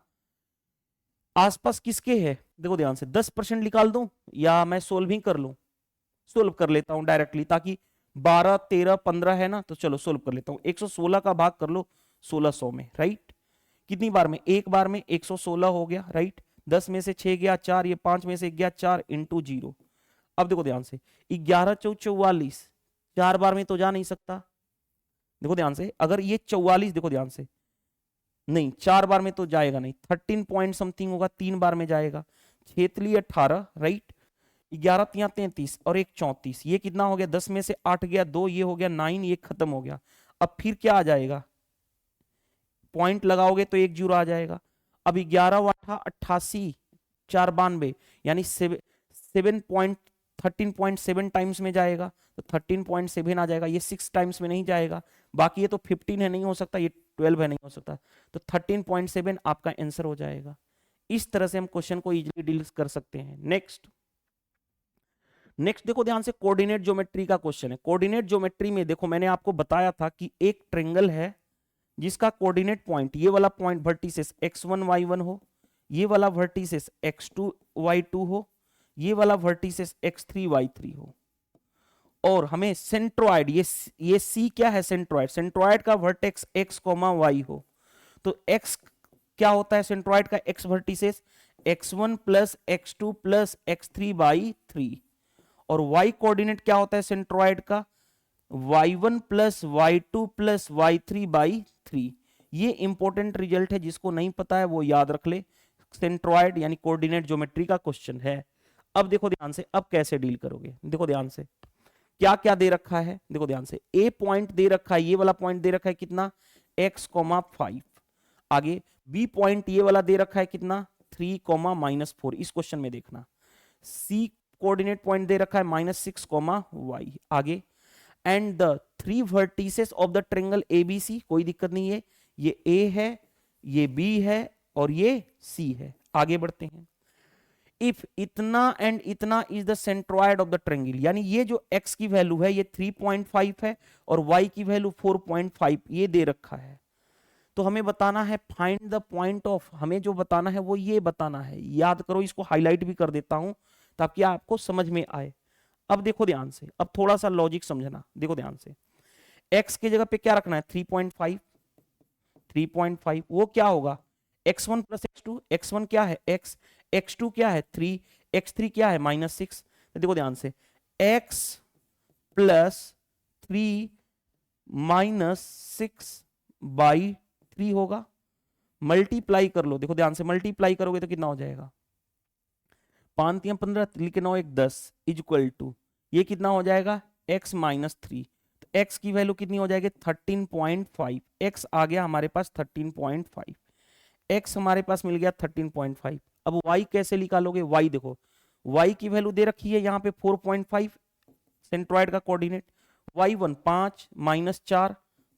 आसपास किसके है, देखो ध्यान से, 10% निकाल दूं या मैं सोल्विंग कर लूं, सोल्व कर लेता हूं डायरेक्टली, ताकि 12 13 15 है ना, तो चलो सोल्व कर लेता हूं। 116 का भाग कर लो 1600 में, राइट। कितनी बार में, एक बार में 116 हो गया, राइट। 10 में से 6 गया 4, ये 5 में से गया 4 इंटू 0। अब देखो ध्यान से, 11 4 44, 4 बार में तो जा नहीं सकता। देखो ध्यान से, अगर ये 44, देखो ध्यान से, नहीं 4 बार में तो जाएगा नहीं, 13 पॉइंट समथिंग होगा, 3 बार में जाएगा। 6 18, राइट। 11 3 33 और 1 34, ये कितना हो गया, 10 में से 8 गया 2, ये हो गया 9, ये खत्म हो गया। अब फिर क्या आ जाएगा, पॉइंट लगाओगे तो 1 जीरो आ जाएगा। अब 11 88, 4 92, यानी 13.7 टाइम्स में जाएगा, तो 13.7 आ जाएगा। ये 6 टाइम्स में नहीं जाएगा, बाकी ये तो 15 है नहीं हो सकता, ये 12 है नहीं हो सकता, तो 13.7 आपका आंसर हो जाएगा। इस तरह से हम क्वेश्चन को इजीली डील कर सकते हैं। नेक्स्ट देखो ध्यान से, कोऑर्डिनेट ज्योमेट्री का क्वेश्चन है। कोऑर्डिनेट ज्योमेट्री में देखो, मैंने आपको बताया था कि एक ट्रेंगल है जिसका कोऑर्डिनेट पॉइंट, ये वाला पॉइंट वर्टिसेस x1 y1 हो, ये वाला वर्टिसेस x2 y2 हो, ये वाला वर्टिसेस x3 y3 हो, और हमें सेंट्रोइड, ये C क्या है, सेंट्रोइड, सेंट्रोइड का वर्टेक्स x, y हो। तो x क्या होता है, सेंट्रोइड का x vertices x1 plus x2 plus x3 by 3, और y कोऑर्डिनेट क्या होता है सेंट्रोइड का, y1 plus y2 plus y3 by 3। ये इंपॉर्टेंट रिजल्ट है, जिसको नहीं पता है वो याद रख ले, सेंट्रोइड यानी कोऑर्डिनेट ज्योमेट्री का क्वेश्चन है। अब देखो ध्यान से, अब कैसे डील करोगे, देखो ध्यान से, क्या क्या दे रखा है, देखो ध्यान से, ए पॉइंट दे रखा है, ये वाला पॉइंट दे रखा है कितना, x, 5। आगे बी पॉइंट ये वाला दे रखा है कितना, 3, -4। इस क्वेश्चन में देखना, सी कोऑर्डिनेट पॉइंट दे रखा है -6, y। आगे, and the 3 vertices of the triangle ABC, कोई दिक्कत नहीं है, ये ए है, ये बी है और ये सी है। आगे बढ़ते हैं, इफ इतना एंड इतना is the centroid of the triangle, यानी ये जो x की वैल्यू है ये 3.5 है और y की वैल्यू 4.5 ये दे रखा है, तो हमें बताना है फाइंड द पॉइंट ऑफ, हमें जो बताना है वो ये बताना है, याद करो, इसको हाईलाइट भी कर देता हूं ताकि आपको समझ में आए। अब देखो ध्यान से, अब थोड़ा सा लॉजिक समझना, देखो ध्यान से, x की जगह पे क्या रखना है 3.5, 3.5 वो क्या होगा x1 प्लस x2, x1 क्या है x, x2 क्या है 3, x3 क्या है -6। तो देखो ध्यान से x प्लस 3 -6 बाई 3 होगा, मल्टीप्लाई कर लो, देखो ध्यान से मल्टीप्लाई करोगे तो कितना हो जाएगा 5 3 15 लिखे 9 1 10 इक्वल टू ये कितना हो जाएगा x -3, तो x की वैल्यू कितनी हो जाएगी 13.5, x आ गया हमारे पास 13.5, x हमारे पास मिल गया 13.5। अब y कैसे निकालोगे, y देखो y की वैल्यू दे रखी है यहाँ पे 4.5 सेंट्रॉइड का coordinate, y1 5 -4,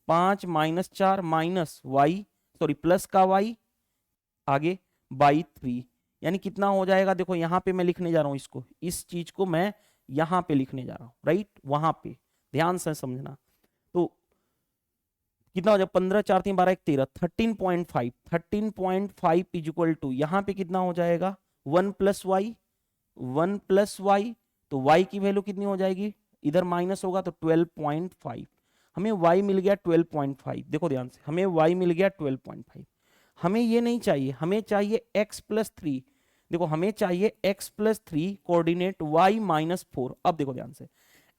5 -4 minus y sorry plus का y आगे बाई 3, यानी कितना हो जाएगा, देखो यहां पे मैं लिखने जा रहा हूं इसको, इस चीज को मैं यहां पे लिखने जा रहा हूं, राइट वहां पे ध्यान से समझना। तो कितना हो जाएगा 15 4 3 12 1 13, 13.5, 13.5 इज इक्वल टू यहां पे कितना हो जाएगा 1 प्लस वाई, 1 प्लस वाई, तो y की वैल्यू कितनी हो जाएगी, इधर माइनस होगा तो 12.5, हमें y मिल गया 12.5, देखो ध्यान से हमें y मिल गया 12.5। हमें ये नहीं चाहिए, हमें चाहिए x प्लस 3, देखो हमें चाहिए x प्लस 3 कोऑर्डिनेट y -4। अब देखो ध्यान से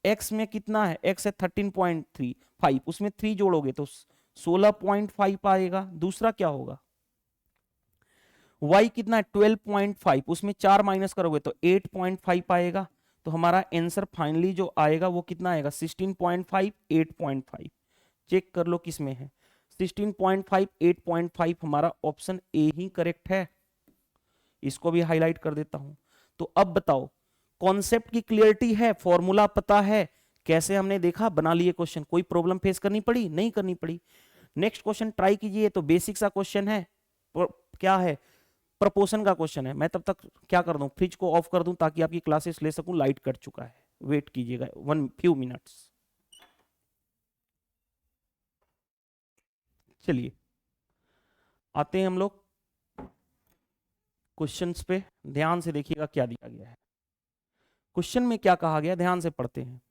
x में कितना है, x है 13.35, उसमें 3 जोड़ोगे तो 16.5 आएगा। दूसरा क्या होगा y कितना है 12.5, उसमें 4 माइनस करोगे तो 8.5 आएगा। तो हमारा आंसर फाइनली जो आएगा वो कितना आएगा 16.5 8.5, चेक कर लो किस में है 16.5 8.5, हमारा ऑप्शन ए ही करेक्ट है। इसको भी हाईलाइट कर देता हूं। तो अब बताओ कॉन्सेप्ट की क्लियरिटी है, फॉर्मूला पता है, कैसे हमने देखा बना लिए क्वेश्चन, कोई प्रॉब्लम फेस करनी पड़ी नहीं करनी पड़ी। नेक्स्ट क्वेश्चन ट्राई कीजिए, तो बेसिक सा क्वेश्चन है, क्या है प्रपोर्शन का क्वेश्चन है। मैं तब तक क्या कर दूं फ्रिज को ऑफ कर दूं ताकि आपकी क्लासेस ले सकूं, लाइट कट चुका है, वेट कीजिएगा वन फ्यू मिनट्स। चलिए आते हैं हम लोग क्वेश्चंस पे, ध्यान से देखिएगा क्या दिया गया है क्वेश्चन में, क्या कहा गया ध्यान से पढ़ते हैं।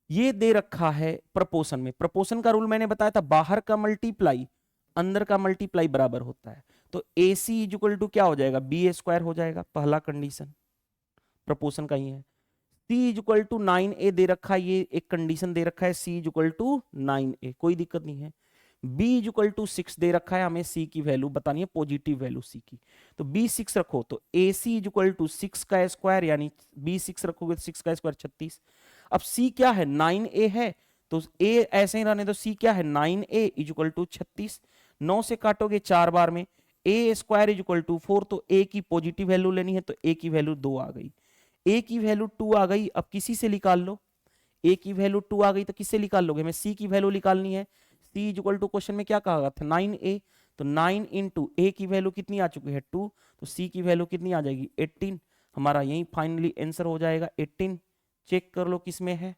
ये दे रखा है प्रपोर्शन में, प्रपोर्शन का रूल मैंने बताया था, बाहर का मल्टीप्लाई अंदर का मल्टीप्लाई बराबर होता है। तो ए सी इज इक्वल टू क्या हो जाएगा बी स्क्वायर हो जाएगा, पहला कंडीशन प्रपोर्शन का ही है। सी इज इक्वल टू 9a दे रखा है, ये एक कंडीशन दे रखा है, सी इज इक्वल टू 9a, कोई दिक्कत नहीं है। b इज इक्वल टू 6 दे रखा है, हमें c की वैल्यू बतानी है, पॉजिटिव वैल्यू c की। तो b 6 रखो, तो ac इज इक्वल टू 6 का स्क्वायर, यानी b 6 रखोगे तो 6 का स्क्वायर 36। अब c क्या है 9a है, तो a ऐसे ही रहने दो, c क्या है 9a इज इक्वल टू 36, 9 से काटोगे 4 बार में, a square is equal to 4, तो a की पॉजिटिव वैल्यू लेनी है, तो a की वैल्यू 2 आ गई, a की वैल्यू 2 आ गई। अब किसी से निकाल लो, a की वैल्यू 2 आ गई तो किससे निकाल लोगे, हमें c की वैल्यू निकालनी है। c is equal to question में क्या कहा था 9a, तो 9 इंटू a की वैल्यू कितनी आ चुकी है 2, तो c की वैल्यू कितनी आ जाएगी 18, हमारा यही फाइनली आंसर हो जाएगा 18। चेक कर लो किस में है,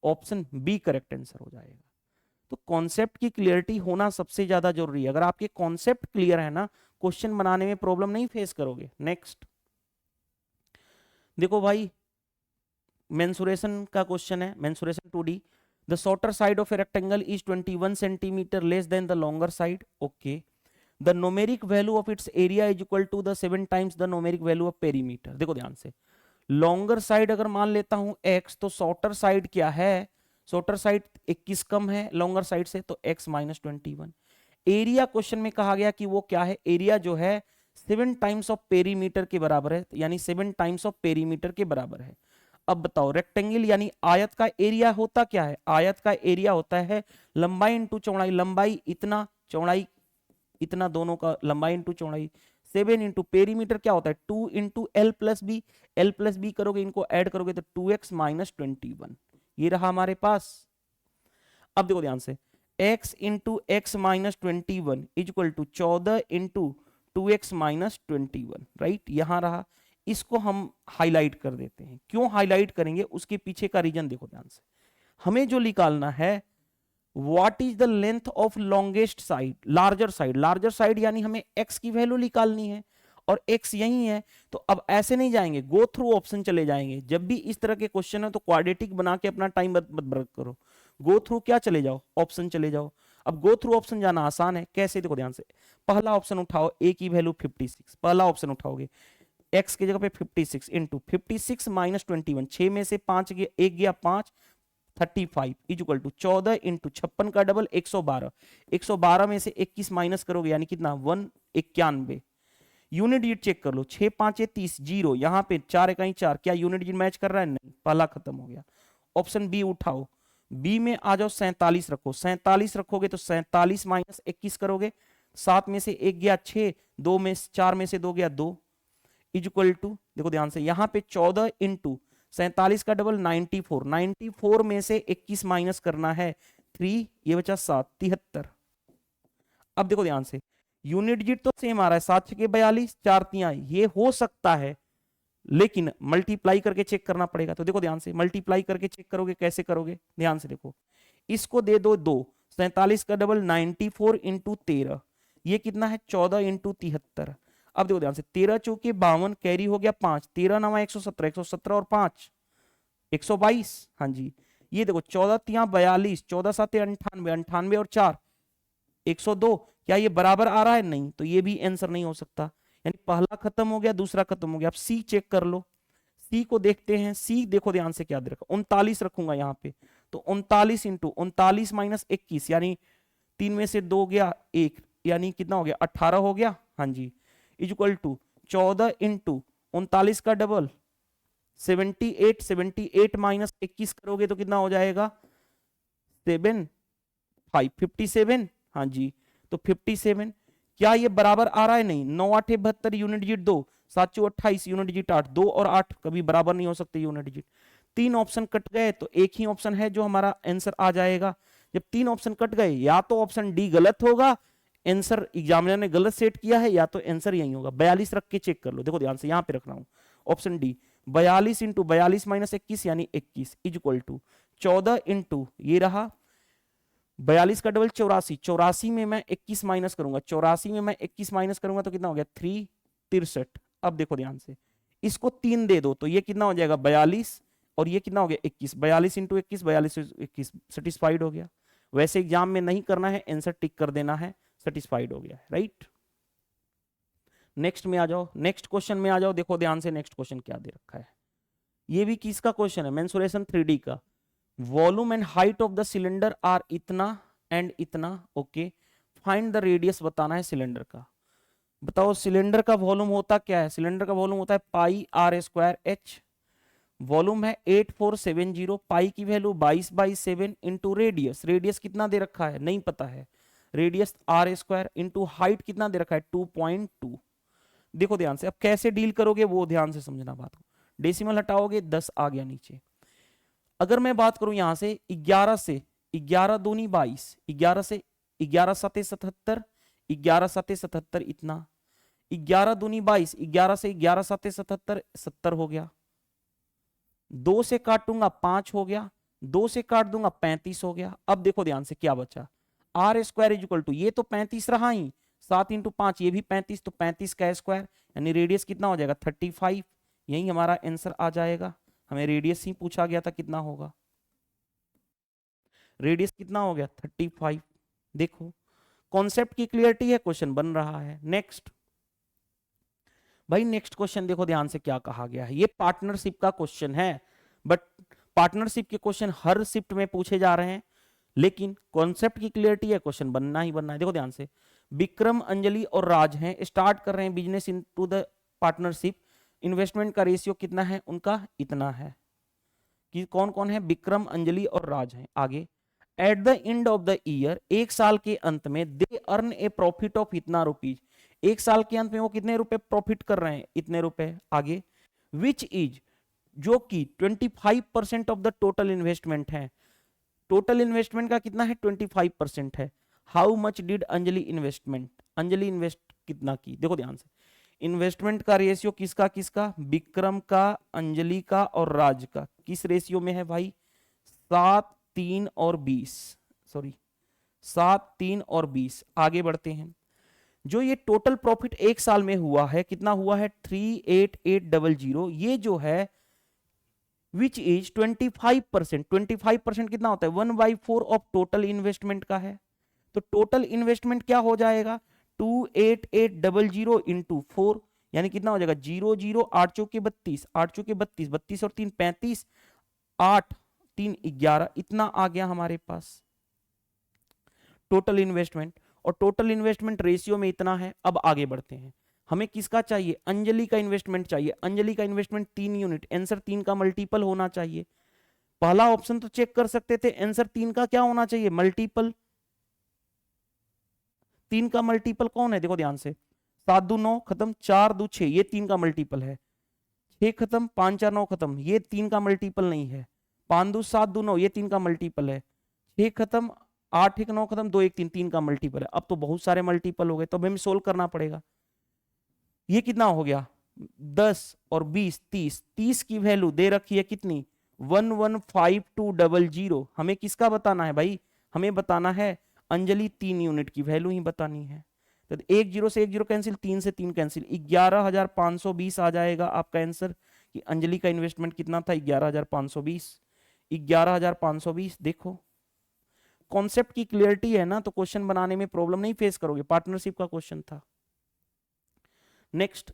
ऑप्शन बी करेक्ट आंसर हो जाएगा। तो कॉन्सेप्ट की क्लियरिटी होना सबसे ज्यादा जरूरी है, अगर आपके कॉन्सेप्ट क्लियर है ना क्वेश्चन बनाने में प्रॉब्लम नहीं फेस करोगे। नेक्स्ट देखो भाई मेंसुरेशन का क्वेश्चन है, mensuration 2D, the shorter side of a rectangle is 21 centimeter less than the longer side, okay, the numeric value of its area is equal to the 7 times the numeric value of perimeter। देखो ध्यान से, longer side अगर मान लेता हूं x, तो shorter side क्या है, शॉर्टर साइड 21 कम है लॉन्गर साइड से, तो x -21। एरिया क्वेश्चन में कहा गया कि वो क्या है, एरिया जो है 7 टाइम्स ऑफ पेरीमीटर के बराबर है, यानी 7 टाइम्स ऑफ पेरीमीटर के बराबर है। अब बताओ रेक्टेंगल यानी आयत का एरिया होता क्या है, आयत का एरिया होता है लंबाई इंटू चौड़ाई, लंबाई इतना चौड़ाई इतना, दोनों का लंबाई इंटू चौड़ाई। 7 इंटू पेरीमीटर क्या होता है 2 into L plus B, L plus B करोगे इनको ऐड करोगे तो 2x -21, ये रहा हमारे पास। अब देखो ध्यान से x into X -21 is equal to 14 into 2x -21, right, यहां रहा। इसको हम हाईलाइट कर देते हैं, क्यों हाईलाइट करेंगे उसके पीछे का रीजन देखो ध्यान से। हमें जो निकालना है what is the length of longest side, larger side, larger side यानी हमें x की वैल्यू निकालनी है और x यही है। तो अब ऐसे नहीं जाएंगे, गो थ्रू ऑप्शन चले जाएंगे। जब भी इस तरह के क्वेश्चन है तो क्वाड्रेटिक बना के अपना टाइम मत बर्बाद करो, गो थ्रू क्या चले जाओ, ऑप्शन चले जाओ। अब गो थ्रू ऑप्शन जाना आसान है, कैसे देखो ध्यान से। पहला ऑप्शन उठाओ, a की वैल्यू 56, पहला ऑप्शन उठाओगे, x की जगह पे 56 इंटू 56 माइनस 21, 6 में से 5 गया, 1 गया 5, 35 इक्वल टू 14 इंटू 56 का डबल 112, 112 में से 21 माइनस करोगे यानी कितना 191। यूनिट डिजिट चेक कर लो, 6 5 30 जीरो, यहाँ पे 4 इकाई 4, क्या यूनिट डिजिट मैच कर रहा है? नहीं, पहला खत्म हो गया। ऑप्शन बी उठाओ, बी में आ जाओ, 47 रखो, 47 रखोगे तो 47 माइनस 21 करोगे, 7 में से 1 गया 6, 2 में 4 में से 2 गया 2 इक्वल टू, देखो ध्यान से यहाँ पे 14 इंटू 47 का डबल 94, 94 में से 21 माइनस करना है 3, ये बचा 7, 73। अब देखो ध्यान से, यूनिट डिजिट तो सेम आ रहा है, 7 6 42, 4 3, ये हो सकता है, लेकिन मल्टीप्लाई करके चेक करना पड़ेगा। तो देखो ध्यान से, मल्टीप्लाई करके चेक करोगे, कैसे करोगे, ध्यान से देखो, इसको दे दो 2, 47 का डबल 94 इंटू 13, ये कितना है 14 इंटू 73। अब देखो ध्यान से, 13 चौके 52, कैरी हो गया 5, 13 नवा 117, 117 और 5 122, हाँ जी। ये देखो 14 3 42, 14 7 98, 98 और 4 102, क्या ये बराबर आ रहा है? नहीं, तो ये भी आंसर नहीं हो सकता। यानी पहला खत्म हो गया, दूसरा खत्म हो गया। अब सी चेक कर लो, सी को देखते हैं। सी देखो ध्यान से, क्या दे रखा, 39 रखूंगा यहाँ पे, तो 39 इंटू 39 माइनस 21 यानी 3 में से 2 गया 1, यानी कितना हो गया 18 हो गया, हाँ जी, इक्वल टू 14 इंटू 39 का डबल 78, 78 माइनस 21 करोगे तो कितना हो जाएगा 7 5 57, हाँ जी, तो 57, क्या ये बराबर आ रहा है? नहीं, 9 8 72 यूनिट डिजिट 2, 7 4 28 यूनिट डिजिट 8, 2 और 8 कभी बराबर नहीं हो सकते यूनिट डिजिट। 3 ऑप्शन कट गए तो एक ही ऑप्शन है जो हमारा आंसर आ जाएगा। जब 3 ऑप्शन कट गए, या तो ऑप्शन डी गलत होगा, आंसर एग्जामिनर ने गलत सेट किया है, या तो आंसर यही होगा। 42 रख के चेक कर लो, देखो ध्यान से, यहां पे रख रहा हूं ऑप्शन डी, 42 इंटू 42 माइनस 21 यानी 21 इक्वल टू 14 इंटू ये रहा 42 का डबल 84, 84 में मैं 21 माइनस करूंगा, 84 में मैं 21 माइनस करूंगा तो कितना हो गया 3 63। अब देखो ध्यान से, इसको 3 दे दो तो ये कितना हो जाएगा 42, और ये कितना हो गया 21, 42 इंटू 21, 42 21, सेटिस्फाइड हो गया। वैसे एग्जाम में नहीं करना है, आंसर टिक कर देना है, सेटिस्फाइड हो गया, राइट। नेक्स्ट में आ जाओ, नेक्स्ट क्वेश्चन में आ जाओ, देखो ध्यान से नेक्स्ट क्वेश्चन क्या दे रखा है। ये भी किसका क्वेश्चन है? मेंसुरेशन 3D का। Volume and height of the cylinder are इतना एंड इतना, ओके, फाइंड द रेडियस बताना है सिलेंडर का। बताओ सिलेंडर का वॉल्यूम होता क्या है? सिलेंडर का वॉल्यूम होता है पाई आर स्क्वायर एच, वॉल्यूम है 8470, पाई की वैल्यू 22/7 इंटू रेडियस, रेडियस कितना दे रखा है नहीं पता है, radius R square into height कितना दे रखा है 2.2। देखो ध्यान से, अब कैसे डील करोगे वो ध्यान से समझना बात को। डेसिमल हटाओगे 10 आ गया नीचे। अगर मैं बात करूं यहां से 11 से, 11 दूनी 22, 11 से 11 सते 77, 11 सते 77 इतना, 11 दूनी 22, 11 से 11 सते 77, 70 हो गया। 2 से काटूंगा 5 हो गया, 2 से काट दूंगा 35 हो गया। अब देखो ध्यान से क्या बचा, आर स्क्वायर इक्वल टू, ये तो 35 रहा ही, 7 इंटू 5 ये भी 35, तो 35 का स्क्वायर यानी रेडियस कितना हो जाएगा 35, यही हमारा आंसर आ जाएगा। हमें रेडियस ही पूछा गया था, कितना होगा, रेडियस कितना हो गया 35। देखो कॉन्सेप्ट की क्लियरिटी है, क्वेश्चन बन रहा है। नेक्स्ट भाई, नेक्स्ट क्वेश्चन देखो ध्यान से क्या कहा गया है। ये पार्टनरशिप का क्वेश्चन है, बट पार्टनरशिप के क्वेश्चन हर शिफ्ट में पूछे जा रहे हैं, लेकिन कॉन्सेप्ट की क्लियरिटी है, क्वेश्चन बनना ही बनना है। देखो ध्यान से, विक्रम अंजलि और राज हैं, स्टार्ट कर रहे हैं business into the partnership, investment का रेशियो कितना है उनका इतना है। कि कौन कौन है? विक्रम अंजलि और राज हैं। आगे, at the end of the year, एक साल के अंत में, they earn A profit of इतना रुपीज, एक साल के अंत में वो कितने रुपए प्रॉफिट कर रहे हैं, इतने रुपए। आगे, विच इज, जो कि 25% ऑफ द टोटल इन्वेस्टमेंट है, टोटल इन्वेस्टमेंट का कितना है 25% है। How much did Anjali investment, Anjali invest कितना की। देखो ध्यान से, इन्वेस्टमेंट का रेशियो किसका किसका, विक्रम का, अंजलि का और राज का, किस रेशियो में है भाई 7 3 और 20, सॉरी 7, 3 और 20। आगे बढ़ते हैं। जो ये टोटल प्रॉफिट एक साल में हुआ है, कितना हुआ है 38800, ये जो है विच इज 25%। 25% कितना होता है 1/4 ऑफ टोटल इन्वेस्टमेंट का है। तो टोटल इन्वेस्टमेंट क्या हो जाएगा 28800 इंटू 4, यानी कितना हो जाएगा 00, 8 चौके 32, 8 चौके 32, 32 और 3 35, 8 3 11, इतना आ गया हमारे पास टोटल इन्वेस्टमेंट। और टोटल इन्वेस्टमेंट रेशियो में इतना है। अब आगे बढ़ते हैं, हमें किसका चाहिए, अंजलि का इन्वेस्टमेंट चाहिए। अंजलि का इन्वेस्टमेंट 3 यूनिट, आंसर 3 का मल्टीपल होना चाहिए। पहला ऑप्शन तो चेक कर सकते थे, आंसर 3 का क्या होना चाहिए मल्टीपल। 3 का मल्टीपल कौन है, देखो ध्यान से, 7 दू 9 खत्म, 4 दू 6, ये 3 का मल्टीपल है। 6 खत्म, 5 4 9 खत्म, ये 3 का मल्टीपल नहीं है। 5 दू 7 दू 9, ये 3 का मल्टीपल है। 6 खत्म, 8 1 9 खत्म, 2 1 3, 3 का मल्टीपल है। अब तो बहुत सारे मल्टीपल हो गए, तो हमें सोल्व करना पड़ेगा। ये कितना हो गया 10 और 20 30, 30 की वैल्यू दे रखी है कितनी 115200। हमें किसका बताना है भाई, हमें बताना है अंजलि 3 यूनिट की वैल्यू ही बतानी है। तो 1 0 से 1 0 कैंसिल, 3 से 3 कैंसिल, 11520 आ जाएगा आपका आंसर कि अंजलि का इन्वेस्टमेंट कितना था 11520। 11520 देखो, कॉन्सेप्ट की क्लियरिटी है ना, तो क्वेश्चन बनाने में प्रॉब्लम नहीं फेस करोगे। पार्टनरशिप का क्वेश्चन था। Next,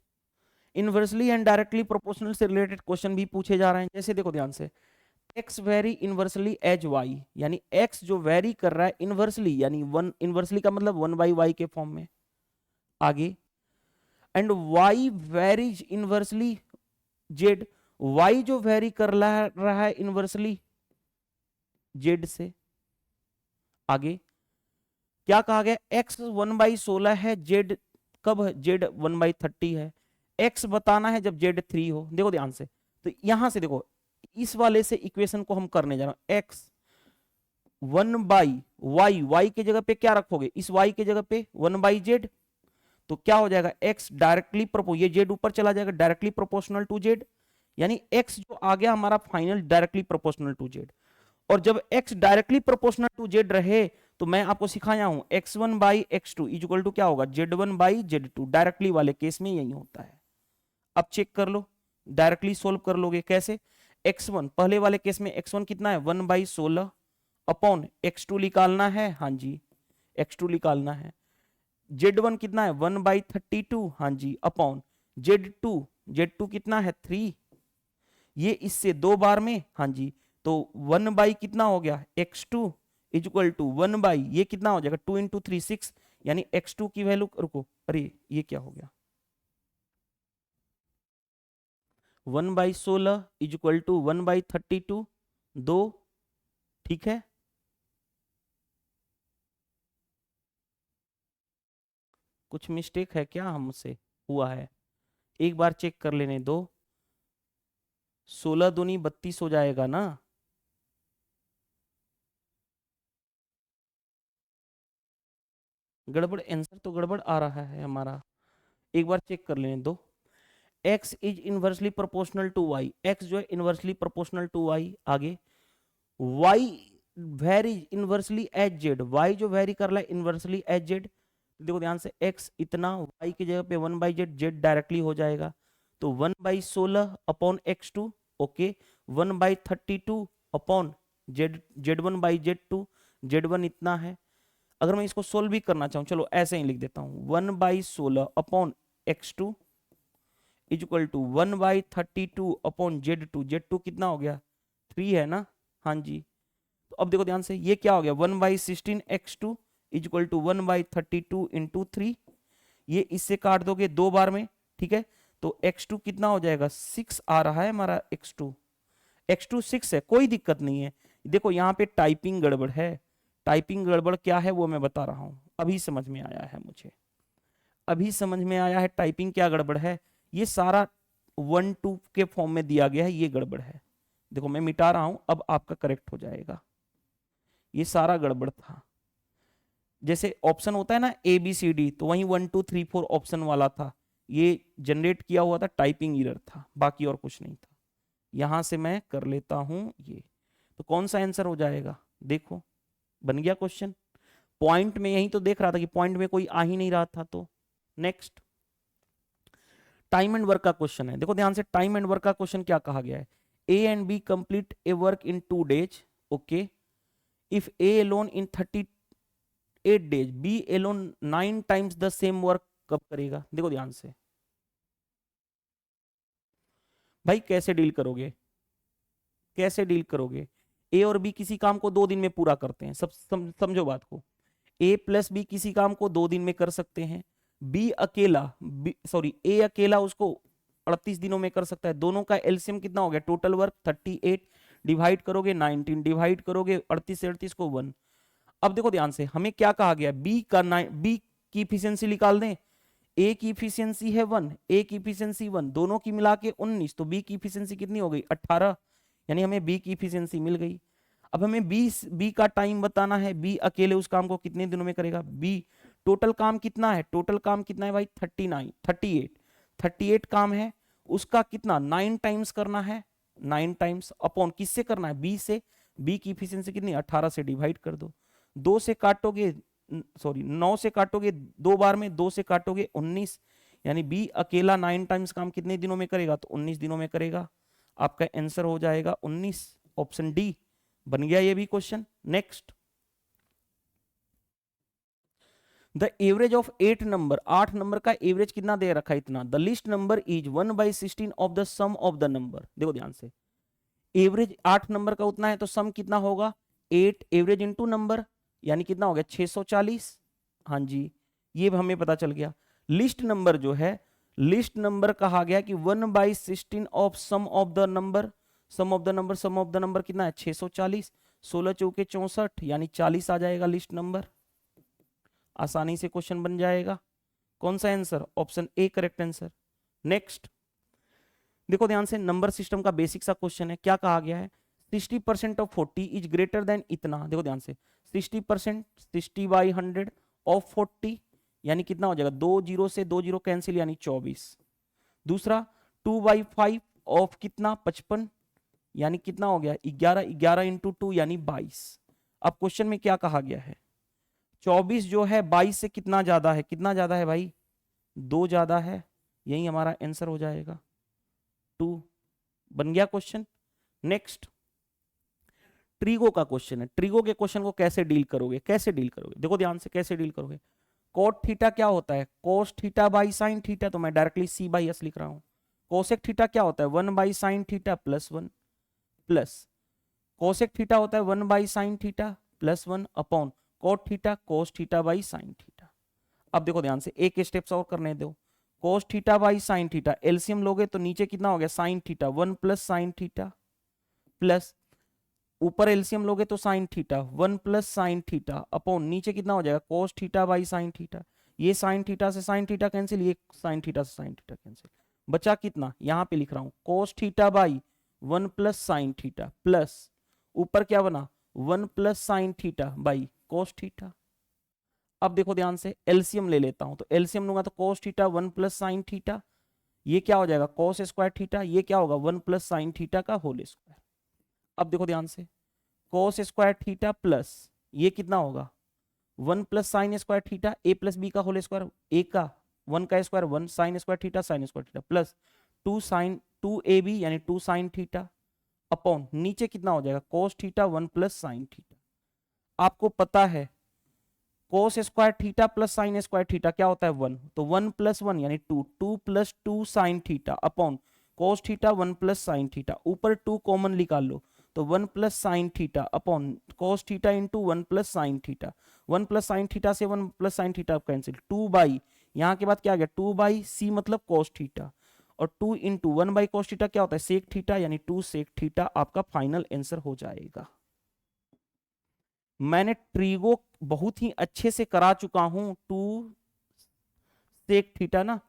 inversely and directly proportional से रिलेटेड क्वेश्चन भी पूछे जा रहे हैं। जैसे देखो ध्यान से, x vary inversely as y, यानी x जो वेरी कर रहा है इनवर्सली, यानी वन, इनवर्सली का मतलब 1/y के फॉर्म में। आगे, and y varies inversely z, y जो वेरी कर रहा है इनवर्सली z से। आगे क्या कहा गया, x 1/16 है, z कब है, z 1/30 है। x बताना है जब z 3 हो। देखो ध्यान से, तो यहां से देखो, इस वाले से इक्वेशन को हम करने जा रहे हैं। x 1/y, y के जगह पे क्या रखोगे, इस y के जगह पे 1/z, तो क्या हो जाएगा x डायरेक्टली ये z ऊपर चला जाएगा, डायरेक्टली प्रोपोर्शनल टू z, यानी x जो आ गया हमारा final directly proportional to z। और जब x directly proportional to z रहे, तो मैं आपको सिखाया हूं x1/x2 इक्वल टू क्या होगा z1/z2, डायरेक्टली वाले केस में यही होता है। अब चेक कर लो, डायरेक्टली सोल्व कर लोगे कैसे, x1 पहले वाले केस में x1 कितना है 1/16 अपॉन x2 निकालना है, हाँ जी x2 निकालना है। z1 कितना है 1/32, हाँ जी, अपॉन z2 कितना है 3, ये इससे 2 बार में, हाँ जी, तो 1 कितना हो गया x2 इक्वल टू 1 ये कितना हो जाएगा 2 इंटू 3 6, यानी x2 की वैल्यू, रुको अरे ये क्या हो गया 1/16 इक्वल टू 1/32, 2, ठीक है। कुछ मिस्टेक है क्या हमसे हुआ है, एक बार चेक कर लेने दो। 16 दूनी 32 हो जाएगा ना, गड़बड़, आंसर तो गड़बड़ आ रहा है हमारा, एक बार चेक कर लेने दो। x is inversely proportional to y, x जो है इनवर्सली प्रोपोर्शनल टू y। आगे y vary inversely as z, y जो वेरी कर रहा है इनवर्सली एज z। देखो ध्यान से, x इतना, y की जगह पे 1/z, z डायरेक्टली हो जाएगा, तो 1/16 upon x2, okay, 1/32 upon z1/z2, z1 इतना है। अगर मैं इसको सोल्व भी करना चाहूं, चलो ऐसे ही लिख देता हूं, 1/16 upon x2 equal to 1/32 upon z2 कितना हो गया 3 है ना, हाँ जी। तो अब देखो ध्यान से, ये क्या हो गया 1/16 x2 इक्वल टू 1/32 इंटू 3, ये इससे काट दोगे 2 बार में, ठीक है। तो x2 कितना हो जाएगा 6 आ रहा है हमारा x2 6 है, कोई दिक्कत नहीं है। देखो यहाँ पे टाइपिंग गड़बड़ है, टाइपिंग गड़बड़ क्या है वो मैं बता रहा हूं, अभी समझ में आया है मुझे, अभी समझ में आया है टाइपिंग क्या गड़बड़ है। ये सारा 1 2 के फॉर्म में दिया गया है, ये गड़बड़ है। देखो मैं मिटा रहा हूं, अब आपका करेक्ट हो जाएगा, ये सारा गड़बड़ था। जैसे ऑप्शन होता है ना ABCD, तो वहीं 1 2 3 4 ऑप्शन वाला था, ये जनरेट किया हुआ था, टाइपिंग एरर था, बाकी और कुछ नहीं था। यहां से मैं कर लेता हूं ये, तो कौन सा आंसर हो जाएगा, देखो बन गया क्वेश्चन। पॉइंट में यही तो देख रहा था कि पॉइंट में कोई आ ही नहीं रहा था। तो नेक्स्ट टाइम एंड वर्क का क्वेश्चन है, देखो ध्यान से। टाइम एंड वर्क का क्वेश्चन क्या कहा गया है, A and B complete a work in 2 days, okay. If A alone in 38 days, B alone 9 times the same work कब करेगा? देखो ध्यान से भाई, कैसे डील करोगे, कैसे डील करोगे? ए और बी किसी काम को 2 दिन में पूरा करते हैं, सब समझो बात को। ए प्लस बी किसी काम को 2 दिन में कर सकते हैं, बी अकेला ए अकेला उसको 38 दिनों में कर सकता है। दोनों का एलसीएम कितना हो गया? टोटल वर्क 38 डिवाइड करोगे 19 डिवाइड करोगे 38 से 38 को 1। अब देखो ध्यान से, हमें क्या कहा गया, बी की इफिशियंसी निकाल दें। ए की इफिशियंसी है 1, ए की इफिशियंसी 1, दोनों की मिला के 19, तो बी की इफिशियंसी कितनी हो गई? 18, यानी हमें बी की इफिशियंसी मिल गई। अब हमें बी का टाइम बताना है, बी अकेले उस काम को कितने दिनों में करेगा? बी टोटल काम कितना है? टोटल काम कितना है भाई? 38 काम है, उसका कितना 9 टाइम्स करना है, 9 टाइम्स अपॉन किससे करना है? बी से। बी की इफिशियंसी कितनी? 18 से डिवाइड कर दो। 2 से काटोगे, सॉरी 9 से काटोगे 2 बार में, 2 से काटोगे 19, यानी बी अकेला 9 टाइम्स काम कितने दिनों में करेगा? तो 19 दिनों में करेगा। आपका आंसर हो जाएगा 19, ऑप्शन डी बन गया ये भी question. Next, the average of 8 number, 8 number का एवरेज कितना दे रखा है? इतना। The least number is 1/16 of the sum of the number. देखो ध्यान से, एवरेज 8 नंबर का उतना है तो सम कितना होगा? 8 एवरेज इनटू नंबर, यानी कितना हो गया? 640। हाँ जी, ये हमें पता चल गया। लिस्ट नंबर जो है, लिस्ट नंबर कहा गया कि 1/16 of sum of the number, sum of the number, sum of the number कितना है? 640, 16 चौके 64, यानी 40 आ जाएगा लिस्ट नंबर। आसानी से क्वेश्चन बन जाएगा। कौन सा answer? Option A correct answer. Next, देखो ध्यान से, नंबर सिस्टम का बेसिक सा क्वेश्चन है। क्या कहा गया है? 60% ऑफ 40 इज ग्रेटर देन इतना। देखो ध्यान से, 60%, 60/100 ऑफ 40, यानी कितना हो जाएगा? 2 जीरो से 2 जीरो कैंसिल, यानी 24। दूसरा 2/5 ऑफ कितना? 55, यानी कितना हो गया? 11, 11 इंटू 2 यानी 22। अब क्वेश्चन में क्या कहा गया है? 24 जो है 22 से कितना ज्यादा है? कितना ज्यादा है भाई? 2 ज्यादा है, यही हमारा आंसर हो जाएगा 2। बन गया क्वेश्चन। नेक्स्ट, ट्रिगो का क्वेश्चन है। ट्रिगो के क्वेश्चन को कैसे डील करोगे? कैसे डील करोगे? देखो ध्यान से, कैसे डील करोगे। कोट थीटा क्या होता है? Cos theta by sine theta, तो मैं डायरेक्टली c/s लिख रहा हूं। कोसेक थीटा क्या होता है? 1/sin theta plus 1, plus cosec theta होता है 1/sin theta plus 1 upon cot theta cos theta by sine theta. अब देखो ध्यान से, एक स्टेप्स और करने दो। Cos theta by sine theta, LCM लोगे तो नीचे कितना हो गया? Sine theta, 1 plus sine theta, plus ऊपर एलसीएम लोगे तो sine theta, 1 plus sine theta upon नीचे कितना हो जाएगा? Cos theta by sine theta. ये साइन थीटा से साइन थीटा कैंसिल, ये साइन थीटा से साइन थीटा कैंसिल। बचा कितना? यहां पे लिख रहा हूं, cos theta by 1 plus sine theta, plus ऊपर क्या बना? 1 plus sine theta by cos theta. अब देखो ध्यान से, एलसीएम ले लेता हूं, तो एलसीएम लूंगा तो cos theta 1 plus sine theta, ये क्या हो जाएगा? कोस स्क्वायर थीटा, ये क्या होगा? 1 प्लस साइन थीटा का होल स्क्वायर। अब देखो ध्यान से, कोस स्क्वायर थीटा प्लस ये कितना होगा? 1 प्लस साइन स्क्वायर थीटा, ए प्लस बी का होल स्क्वायर, ए का 1 का square 1 sine square theta, sine square theta plus 2ab यानी 2 साइन थीटा अपॉन नीचे कितना हो जाएगा? Cos theta 1 plus sine theta. आपको पता है cos square theta plus sine square theta क्या होता है? 1, तो 1 प्लस 1 यानी 2, 2 plus 2 sine theta upon cos theta 1 plus sine theta, ऊपर 2 कॉमन निकाल लो तो 1 plus sine theta upon cos theta into 1 plus sine theta. 1 plus sine theta से 1 plus sine theta cancel, 2 by यहाँ के बाद क्या आ गया? 2 बाई सी मतलब कोस थीटा, और 2 इंटू 1 बाई कोस थीटा क्या होता है? सेक थीटा, यानी 2 सेक थीटा आपका फाइनल आंसर हो जाएगा। मैंने ट्रिगो बहुत ही अच्छे से करा चुका हूं, 2 सेक थीटा ना,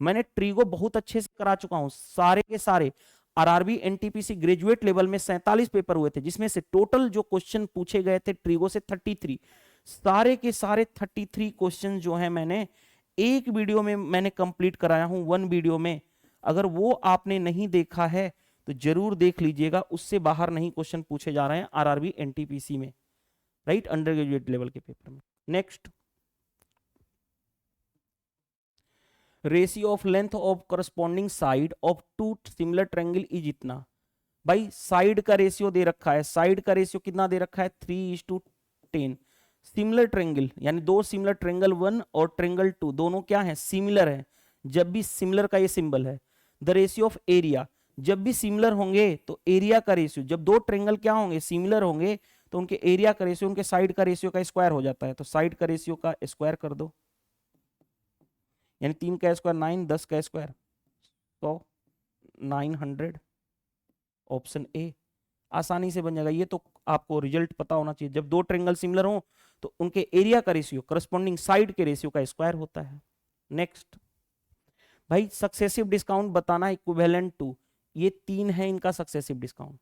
मैंने ट्रिगो बहुत अच्छे से करा चुका हूं। सारे के सारे आरआरबी एनटीपीसी ग्रेजुएट लेवल में 47 पेपर हुए थे, जिसमें से टोटल जो क्वेश्चन पूछे गए थे ट्रिगो से 33, सारे के सारे 33 क्वेश्चन जो है मैंने एक वीडियो में मैंने कंप्लीट कराया हूं, 1 वीडियो में। अगर वो आपने नहीं देखा है तो जरूर देख लीजिएगा, उससे बाहर नहीं क्वेश्चन पूछे जा रहे हैं आरआरबी एनटीपीसी में, राइट, अंडर ग्रेजुएट लेवल के पेपर में। Next, ratio of length of corresponding side of two similar triangle is इतना। भाई साइड का रेशियो दे रखा है, साइड का रेशियो कितना दे रखा है 3:10। सिमिलर ट्रायंगल यानी दो सिमिलर ट्रायंगल 1 और ट्रायंगल 2 दोनों क्या है, सिमिलर है। जब भी सिमिलर का ये सिंबल है, द रेशियो ऑफ एरिया, जब भी सिमिलर होंगे तो एरिया का रेशियो, जब दो ट्रायंगल क्या होंगे, सिमिलर होंगे, तो उनके एरिया का रेशियो उनके साइड का रेशियो का स्क्वायर हो जाता है। तो साइड का रेशियो का स्क्वायर कर दो, यानी 3 का स्क्वायर 9, 10 का स्क्वायर 100, 900। ऑप्शन ए आसानी से बन जाएगा। ये तो आपको रिजल्ट पता होना चाहिए, जब दो ट्रायंगल सिमिलर हो तो उनके एरिया का रेशियो करस्पॉन्डिंग साइड के रेशियो का स्क्वायर होता है। नेक्स्ट भाई, सक्सेसिव डिस्काउंट बताना इक्विवेलेंट टू, ये 3 है इनका सक्सेसिव डिस्काउंट।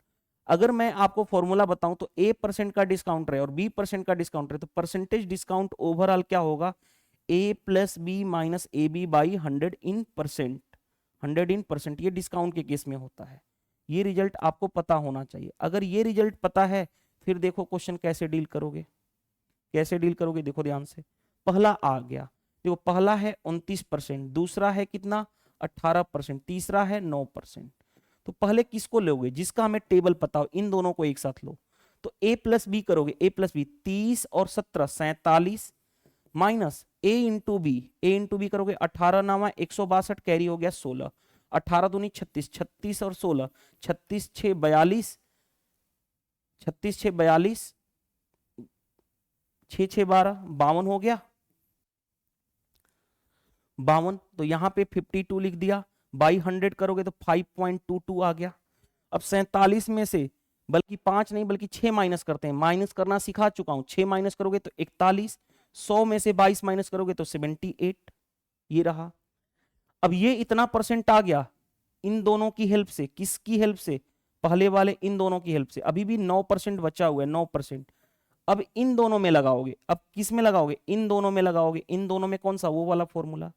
अगर मैं आपको फॉर्मूला बताऊं तो A% का डिस्काउंट रहे और B% का डिस्काउंट रहे तो परसेंटेज डिस्काउंट ओवरऑल क्या होगा, A+B - AB by 100 in percent, 100 in percent. ये डिस्काउंट के केस में होता है। ये रिजल्ट आपको पता होना चाहिए। अगर ये रिजल्ट पता है फिर देखो क्वेश्चन कैसे डील करोगे, कैसे डील करोगे, देखो ध्यान से। पहला आ गया, देखो पहला है 29%, दूसरा है कितना 18%, तीसरा है 9%। तो पहले किसको लोगे, जिसका हमें टेबल पता हो, इन दोनों को एक साथ लो। तो A+B करोगे, A+B 30 और 17 47 माइनस A इंटू बी करोगे 18 नामा 162 कैरी हो गया 16, 18 दूनी 36, 36 और 16 36 6 42, 36 6 42, 6 6 12 52 हो गया 52। तो यहां पे 52 लिख दिया, बाई 100 करोगे तो 5.22 आ गया। अब 47 में से बल्कि 5 नहीं बल्कि 6 माइनस करते हैं, माइनस करना सिखा चुका हूं। 6 माइनस करोगे तो 41, 100 में से 22 माइनस करोगे तो 78, ये रहा। अब ये इतना परसेंट आ गया इन दोनों की हेल्प से, किसकी हेल्प से, पहले वाले इन दोनों की हेल्प से। अभी भी 9% बचा हुआ है, 9%। अब इन दोनों में लगाओगे, अब किस में लगाओगे, इन दोनों में लगाओगे। इन दोनों में कौन सा, वो वाला फॉर्मूला।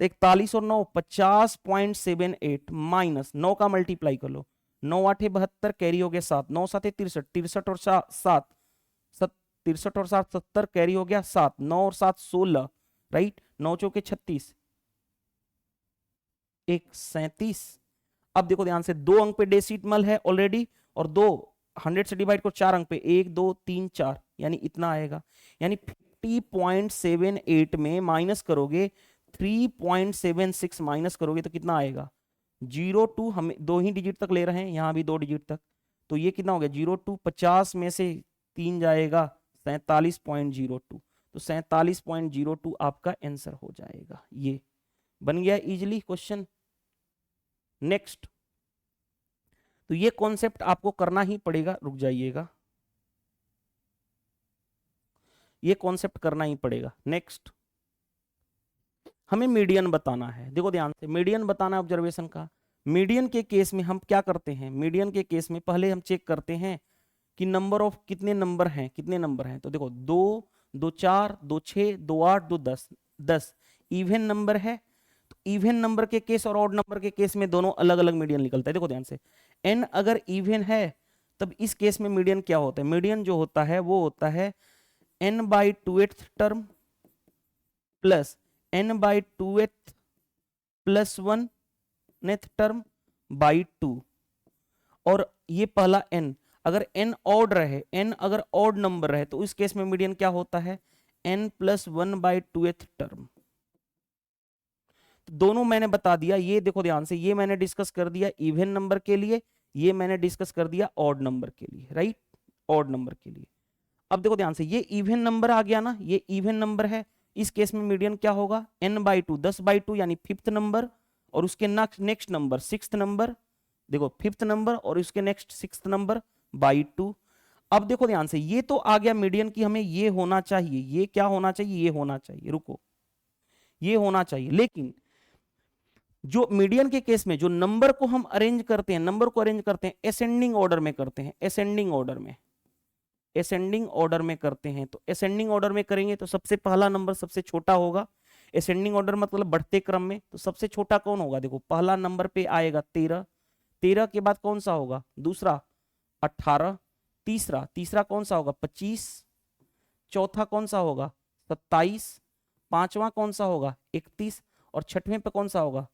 तो 41 और 9 50.78 माइनस 9 का मल्टीप्लाई कर लो, 9 8 72 कैरी हो गया 7, 9 7 63, 63 और 7 63 और 7 70 कैरी हो गया 7, 9 और 7 16, राइट, 9 चौके 36, 1 37। अब देखो ध्यान से, 2 अंक पे डेसिमल है ऑलरेडी और 2 100 से डिवाइड को 4 अंक पे 1 2 3 4, यानी इतना आएगा। यानी 50.78 में माइनस करोगे 3.76 माइनस करोगे तो कितना आएगा 02, हम 2 ही डिजिट तक ले रहे हैं, यहां भी 2 डिजिट तक। तो ये कितना हो गया 02, 50 में से 3 जाएगा 47.02, तो 47.02 आपका आंसर हो जाएगा। ये बन गया इजीली क्वेश्चन। नेक्स्ट, तो ये कॉन्सेप्ट आपको करना ही पड़ेगा, रुक जाइएगा, ये कॉन्सेप्ट करना ही पड़ेगा। नेक्स्ट, हमें मीडियन बताना है। देखो ध्यान से, मीडियन बताना है ऑब्जर्वेशन का। मीडियन के केस में हम क्या करते हैं, मीडियन के केस में पहले हम चेक करते हैं कि नंबर ऑफ कितने नंबर हैं, कितने नंबर हैं। तो देखो 2 2 4 2 6 2 8 2 10, 10 इवन नंबर है। तो इवन नंबर के केस और ऑड नंबर के केस में दोनों अलग अलग मीडियन निकलता है। देखो ध्यान से, n अगर इवन है तब इस केस में मीडियन क्या होता है, मीडियन जो होता है वो होता है n/2th term plus n/2th plus 1th term by 2। और ये पहला n, अगर n ऑड रहे, n अगर ऑड नंबर रहे तो इस केस में मीडियन क्या होता है n+1/2th टर्म। तो दोनों मैंने बता दिया। ये देखो ध्यान से, ये मैंने डिस्कस कर दिया इवन नंबर के लिए, ये मैंने डिस्कस कर दिया ऑड नंबर के लिए, राइट, ऑड नंबर के लिए। अब देखो ध्यान से, ये इवन नंबर आ गया ना, ये इवन नंबर है, इस केस में मीडियन क्या होगा n/2, 10/2 यानी 5th नंबर, और उसके नेक्स्ट नंबर 6th नंबर, देखो 5th नंबर और उसके नेक्स्ट 6th नंबर बाई 2। अब देखो ध्यान से, ये तो आ गया मीडियन की, हमें ये होना चाहिए, ये क्या होना चाहिए, ये होना चाहिए, रुको, ये होना चाहिए। लेकिन जो मीडियन के केस में जो नंबर को हम अरेंज करते हैं, नंबर को अरेंज करते हैं असेंडिंग ऑर्डर में करते हैं, असेंडिंग ऑर्डर में, असेंडिंग ऑर्डर में करते हैं। तो असेंडिंग ऑर्डर में करेंगे तो सबसे पहला नंबर सबसे छोटा होगा, असेंडिंग ऑर्डर मतलब बढ़ते क्रम में। तो सबसे छोटा कौन होगा, देखो पहला नंबर पे आएगा 13, 13 के बाद कौन सा होगा दूसरा 18, तीसरा कौन सा होगा 25, चौथा कौन सा होगा 27, पांचवा कौन सा होगा 31, और छठवें पे कौन सा होगा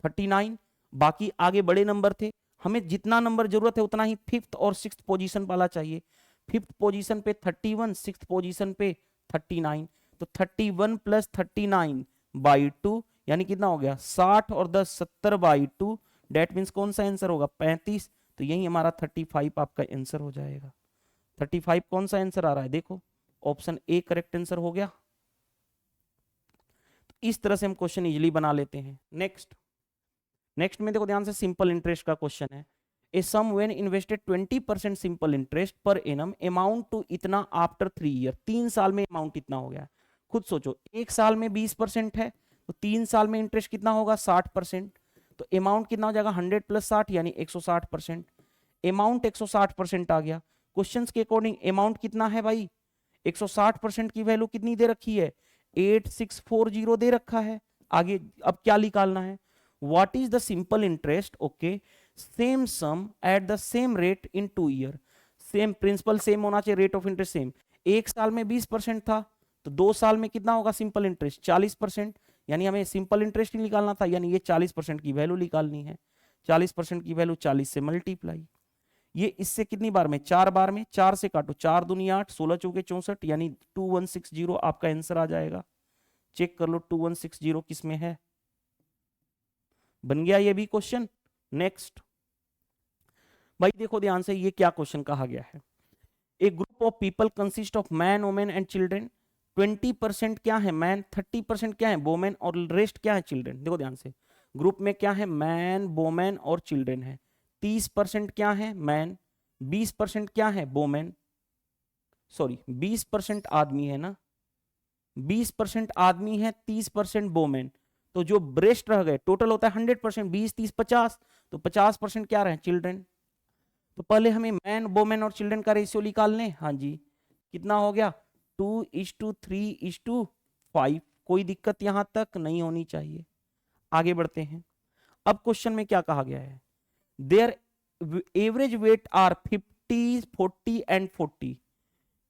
39। बाकी आगे बड़े नंबर थे, हमें जितना नंबर जरूरत है उतना ही फिफ्थ और सिक्स्थ पोजीशन वाला चाहिए। फिफ्थ पोजीशन पे 31, सिक्स्थ पोजीशन पे 39, तो 31 प्लस 39/2 यानी कितना हो गया 60 और 10 70/2, डेट मीन्स कौन सा आंसर होगा 35। तो यही हमारा 35 आपका आंसर हो जाएगा। 35 कौन सा आंसर आ रहा है देखो, ऑप्शन ए करेक्ट आंसर हो गया। तो इस तरह से हम क्वेश्चन इजीली बना लेते हैं। नेक्स्ट में देखो ध्यान से, सिंपल इंटरेस्ट का क्वेश्चन है। A sum when invested 20% simple interest per annum amount to इतना आफ्टर 3 ईयर, 3 साल में अमाउंट इतना हो गया। खुद सोचो, एक साल में 20% है तो 3 साल में इंटरेस्ट कितना होगा 60%, तो अमाउंट कितना हो जाएगा 100 प्लस 60 यानी 160%। अमाउंट 160% आ गया। क्वेश्चंस के अकॉर्डिंग अमाउंट कितना है भाई, 160% की वैल्यू कितनी दे रखी है 8640 दे रखा है। आगे अब क्या निकालना है, what is the simple interest, okay, same sum at the same rate in 2 year, same principle same होना चाहिए, रेट ऑफ इंटरेस्ट सेम। एक साल में 20% था तो 2 साल में कितना होगा सिंपल इंटरेस्ट 40%, यानी हमें सिंपल इंटरेस्ट ही निकालना था, यानी ये 40% की वैल्यू निकालनी है। 40% की वैल्यू 40 से मल्टीप्लाई, ये इससे कितनी बार में 4 बार में, 4 से काटो 4 दूनी 8, 16 चौके 64 यानी 2160 आपका आंसर आ जाएगा। चेक कर लो 2160 किस में है, बन गया ये भी क्वेश्चन। नेक्स्ट भाई देखो ध्यान से, ये क्या क्वेश्चन कहा गया है, a group of people consist of men women and children. 20% क्या है मैन, 30% क्या है वोमेन और रेस्ट क्या है चिल्ड्रेन। देखो ध्यान से, ग्रुप में क्या है मैन वोमेन और चिल्ड्रेन है। 30% क्या है मैन, 20% क्या है वोमेन, सॉरी 20% आदमी है ना, 20% आदमी है, 30% वोमेन, तो जो ब्रेस्ट रह गए टोटल होता है 100%, 20 30 50, तो 50% क्या रहे चिल्ड्रेन। तो पहले हमें मैन वोमेन और चिल्ड्रेन का रेशियो निकाल लें। हाँ जी, कितना हो गया 2:3:5, कोई दिक्कत यहां तक नहीं होनी चाहिए। आगे बढ़ते हैं। अब क्वेश्चन में क्या कहा गया है, there average weight are 50 40 and 40,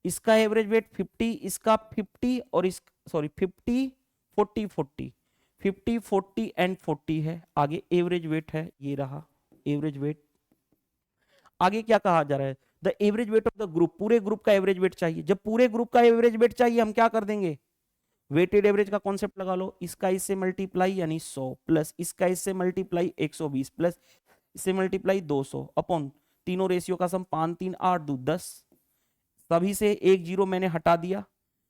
इसका एवरेज वेट 50, इसका 50 और इस सॉरी 50 40 40, 50 40 एंड 40 है। आगे एवरेज वेट है, ये रहा एवरेज वेट। आगे क्या कहा जा रहा है, the average weight of the group, पूरे ग्रुप का एवरेज वेट चाहिए। जब पूरे ग्रुप का एवरेज वेट चाहिए हम क्या कर देंगे, वेटेड एवरेज का कॉन्सेप्ट लगा लो। इसका इससे मल्टीप्लाई यानी 100 प्लस इसका इससे मल्टीप्लाई 120 प्लस इससे मल्टीप्लाई 200 अपॉन तीनों रेशियो का सम 5 3 8 2 10, सभी से एक जीरो मैंने हटा दिया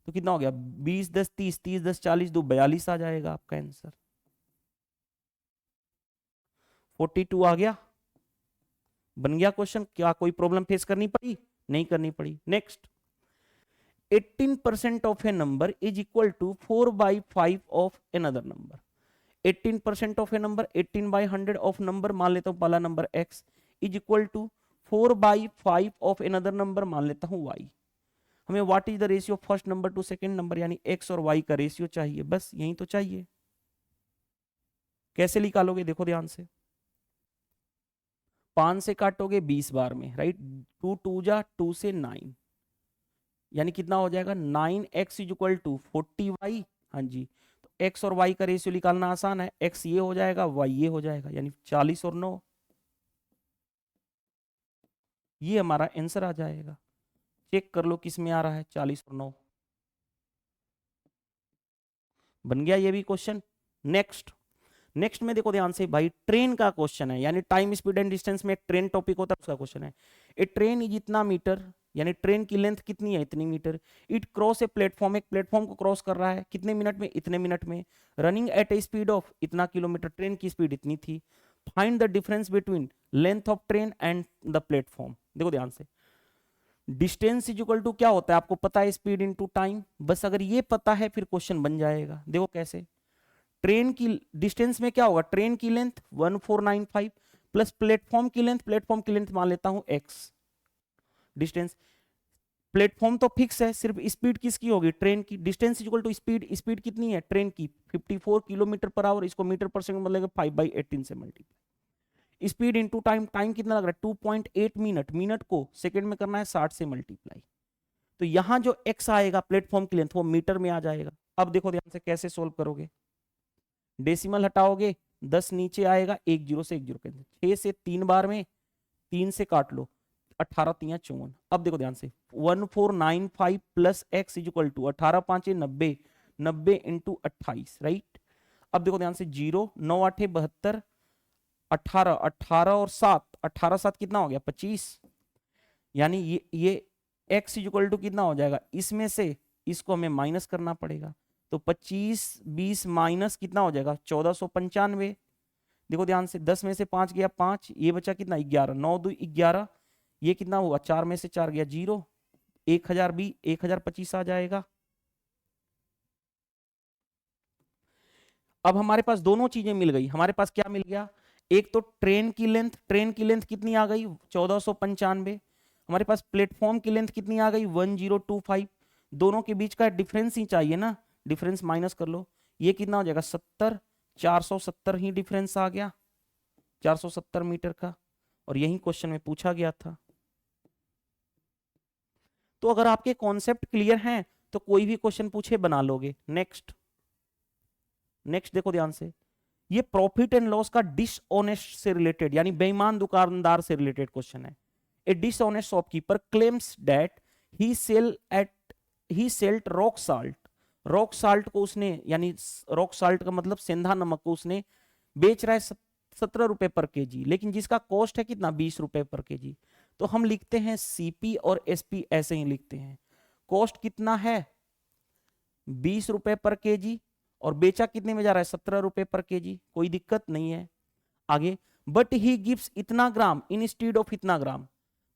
तो कितना हो गया 20 10 30 30 10 40 2 42 आ जाएगा आपका आंसर। 42 आ गया, बन गया क्वेश्चन। क्या कोई प्रॉब्लम फेस करनी पड़ी, नहीं करनी पड़ी। Next, 18% of a number is equal to 4/5 of another number. 18% of a number 18/100 of number, मान लेता हूं पहला number x, is equal to 4/5 of another number, मान लेता हूं y। हमें what is the ratio of first number to second number, यानी x और y का रेशियो चाहिए, बस यही तो चाहिए। कैसे निकालोगे देखो ध्यान से, 5 से काटोगे 20 बार में, राइट, 2 2 जा 2 से 9, यानी कितना हो जाएगा 9x is equal to 40y। हाँ जी, तो x और y का रेशियो निकालना आसान है, x ये हो जाएगा y ये हो जाएगा, यानी 40 और 9, ये हमारा आंसर आ जाएगा। चेक कर लो किस में आ रहा है 40 और 9, बन गया ये भी क्वेश्चन। नेक्स्ट में देखो ध्यान से भाई, ट्रेन का क्वेश्चन है, यानी टाइम स्पीड एंड डिस्टेंस में एक ट्रेन टॉपिक होता है उसका क्वेश्चन है। ए ट्रेन इज इतना मीटर, यानी ट्रेन की लेंथ कितनी है इतनी metre. It cross a platform, एक प्लेटफॉर्म को क्रॉस कर रहा है कितने मिनट में, इतने मिनट में। Running at a speed of इतना किलोमीटर, ट्रेन की स्पीड इतनी थी। Find the difference between length of train and the platform. देखो ध्यान से, डिस्टेंस इज इक्वल टू क्या होता है आपको पता है, स्पीड इनटू टाइम। बस अगर ये पता है फिर क्वेश्चन बन जाएगा। देखो कैसे, ट्रेन की डिस्टेंस में क्या होगा, ट्रेन की लेंथ 1495 प्लस प्लेटफॉर्म की लेंथ मान लेता हूं x। डिस्टेंस, प्लेटफॉर्म तो फिक्स है, सिर्फ स्पीड किसकी होगी ट्रेन की। Distance equal to speed, speed कितनी है ट्रेन की 54 किलोमीटर पर आवर, इसको मीटर पर सेकंड बदलेगा 5/18 से multiply. Speed into time, time कितना लग रहा है 2.8 मिनट, मिनट को सेकंड में करना है 60 से मल्टीप्लाई। तो यहां जो x आएगा प्लेटफॉर्म की लेंथ वो मीटर में आ जाएगा। अब देखो ध्यान से कैसे सोल्व करोगे, डेसिमल हटाओगे 10 नीचे आएगा, 1 0 से 1 0 कैंसिल, 6 से 3 बार में 3 से काट लो, 18 3 54। अब देखो ध्यान से 1495 plus X is equal to 18 5 90, 90 into 28, right. अब देखो ध्यान से 0 9 8 72, 18 18 और 7, 18 7 कितना हो गया 25, यानी ये x इज इक्वल टू कितना हो जाएगा, इसमें से इसको हमें माइनस करना पड़ेगा, तो 25 20 माइनस कितना हो जाएगा 1495। देखो ध्यान से 10 में से 5 गया 5, ये बचा कितना 11, 9 2 11, ये कितना हुआ 4 में से 4 गया 0, 1025 आ जाएगा। अब हमारे पास दोनों चीजें मिल गई, हमारे पास क्या मिल गया, एक तो ट्रेन की लेंथ कितनी आ गई 1495, हमारे पास प्लेटफॉर्म की लेंथ कितनी आ गई 1025, दोनों के बीच का डिफरेंस ही चाहिए ना, डिफरेंस माइनस कर लो, ये कितना हो जाएगा 70, 470 ही डिफरेंस आ गया, 470 मीटर का, और यही क्वेश्चन में पूछा गया था। तो अगर आपके कॉन्सेप्ट क्लियर हैं तो कोई भी क्वेश्चन पूछे बना लोगे। नेक्स्ट देखो ध्यान से, ये प्रॉफिट एंड लॉस का डिसऑनेस्ट से रिलेटेड यानी बेईमान दुकानदार से रिलेटेड क्वेश्चन है। ए dishonest shopkeeper claims that he sailed rock salt को उसने, यानी रॉक साल्ट का मतलब सेंधा नमक को उसने बेच रहा है 17 रुपए पर केजी, लेकिन जिसका कॉस्ट है कितना 20 रुपए पर केजी। तो हम लिखते हैं सीपी और एसपी ऐसे ही लिखते हैं, कॉस्ट कितना है 20 रुपए पर केजी और बेचा कितने में जा रहा है 17 रुपए पर केजी, कोई दिक्कत नहीं है। आगे, बट ही गिव्स इतना ग्राम इंस्टेड ऑफ इतना ग्राम,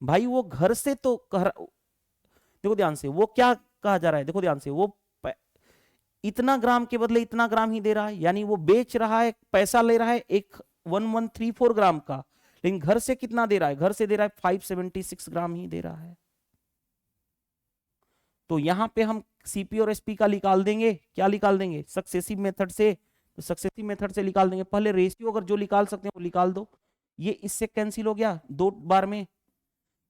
भाई वो घर से तो देखो ध्यान से वो क्या कहा जा रहा है, देखो ध्यान से वो इतना ग्राम के बदले इतना ग्राम ही दे रहा है, यानी वो बेच रहा है, पैसा ले रहा है एक 1134 ग्राम का, लेकिन घर से कितना दे रहा है, घर से दे रहा है 576 ग्राम ही दे रहा है। तो यहां पे हम सीपी और एसपी का निकाल देंगे, क्या निकाल देंगे सक्सेसिव मेथड से, तो सक्सेसिव मेथड से निकाल देंगे। पहले रेशियो अगर जो निकाल सकते हैं वो निकाल दो, ये इससे कैंसिल हो गया 2 बार में,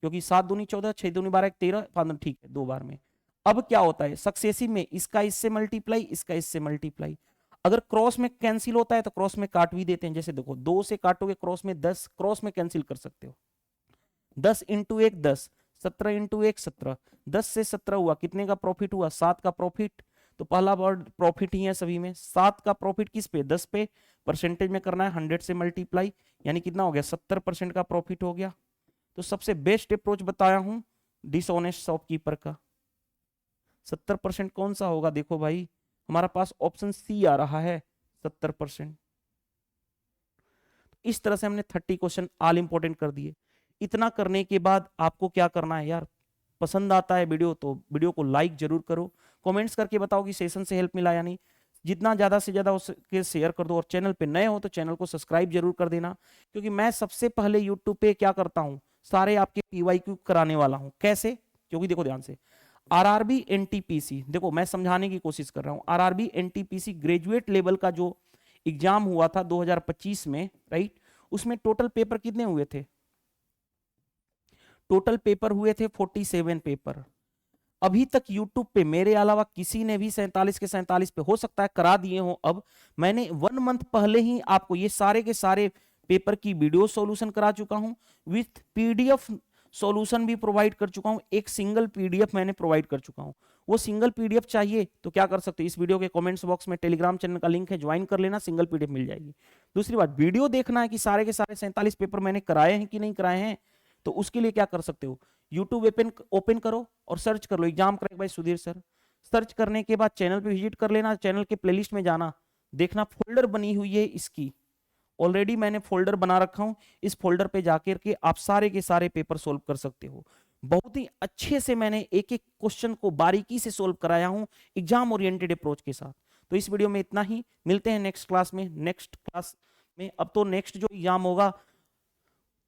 क्योंकि 7 दूनी 14, 6 दूनी 12, 13, 15, ठीक है 2 बार में। अब क्या होता है सक्सेसिव में, इसका इससे मल्टीप्लाई, इसका इससे मल्टीप्लाई, अगर क्रॉस में कैंसिल होता है तो क्रॉस में काट भी देते हैं, जैसे देखो 2 से काटोगे क्रॉस में 10, क्रॉस में कैंसिल कर सकते हो, 10 इंटू 1 10, 17 इंटू 1 17, 10 से 17 हुआ, कितने का प्रॉफिट हुआ 7 का प्रॉफिट, तो पहला वर्ड प्रॉफिट ही है सभी में, 7 का प्रॉफिट किस पे 10 पे, परसेंटेज में करना है 100 से मल्टीप्लाई, यानी कितना हो गया 70% का प्रॉफिट हो गया। तो सबसे बेस्ट अप्रोच बताया हूं डिसऑनेस्ट शॉपकीपर का। 70% कौन सा होगा, देखो भाई हमारा पास ऑप्शन सी आ रहा है 70%। इस तरह से हमने 30 क्वेश्चन ऑल इंपॉर्टेंट कर दिए। इतना करने के बाद आपको क्या करना है यार, पसंद आता है वीडियो तो वीडियो को लाइक जरूर करो, कमेंट्स करके बताओ कि सेशन से हेल्प मिला या नहीं, जितना ज्यादा से ज्यादा उसके शेयर कर दो, और चैनल पे नए हो तो चैनल को सब्सक्राइब जरूर कर देना, क्योंकि मैं सबसे पहले यूट्यूब पे क्या करता हूं, सारे आपके पीवाईक्यू कराने वाला हूं। कैसे, क्योंकि देखो ध्यान से आरआरबी एनटीपीसी, देखो मैं समझाने की कोशिश कर रहा हूं, आरआरबी एनटीपीसी ग्रेजुएट लेवल का जो एग्जाम हुआ था 2025 में, राइट, उसमें टोटल पेपर कितने हुए थे, टोटल पेपर हुए थे 47 पेपर। अभी तक YouTube पे मेरे अलावा किसी ने भी 47 के 47 पे, हो सकता है करा दिए हो, अब मैंने 1 मंथ पहले ही आपको ये सारे के सारे पेपर की वीडियो सॉल्यूशन करा चुका हूं, विथ पीडीएफ सॉल्यूशन भी प्रोवाइड कर चुका हूं, एक सिंगल पीडीएफ मैंने प्रोवाइड कर चुका हूं। वो सिंगल पीडीएफ चाहिए तो क्या कर सकते हो, इस वीडियो के कमेंट्स बॉक्स में टेलीग्राम चैनल का लिंक है, ज्वाइन कर लेना, सिंगल पीडीएफ मिल जाएगी। दूसरी बात, वीडियो देखना है कि सारे के सारे 47 पेपर मैंने कराए हैं कि नहीं कराए हैं, तो उसके लिए क्या कर सकते हो, यूट्यूब ओपन करो और सर्च कर लो exam crack by Sudhir sir, search करने के बाद चैनल पे विजिट कर लेना, चैनल के प्लेलिस्ट में जाना, देखना फोल्डर बनी हुई है इसकी, ऑलरेडी मैंने फोल्डर बना रखा हूं, इस फोल्डर पे जाकर के आप सारे के सारे पेपर सोल्व कर सकते हो। बहुत ही अच्छे से मैंने एक एक क्वेश्चन को बारीकी से सोल्व कराया हूं एग्जाम ओरिएंटेड अप्रोच के साथ। तो इस वीडियो में इतना ही, मिलते हैं नेक्स्ट क्लास में। अब तो नेक्स्ट जो एग्जाम होगा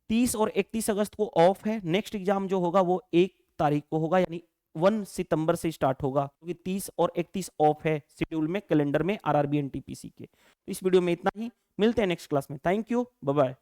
30 और 31 अगस्त को ऑफ है, नेक्स्ट एग्जाम जो होगा वो 1 तारीख को होगा, यानी 1 सितंबर से स्टार्ट होगा, क्योंकि 30 और 31 ऑफ है शेड्यूल में, कैलेंडर में आरआरबी एनटीपीसी के। तो इस वीडियो में इतना ही, मिलते हैं नेक्स्ट क्लास में। Thank you, bye bye.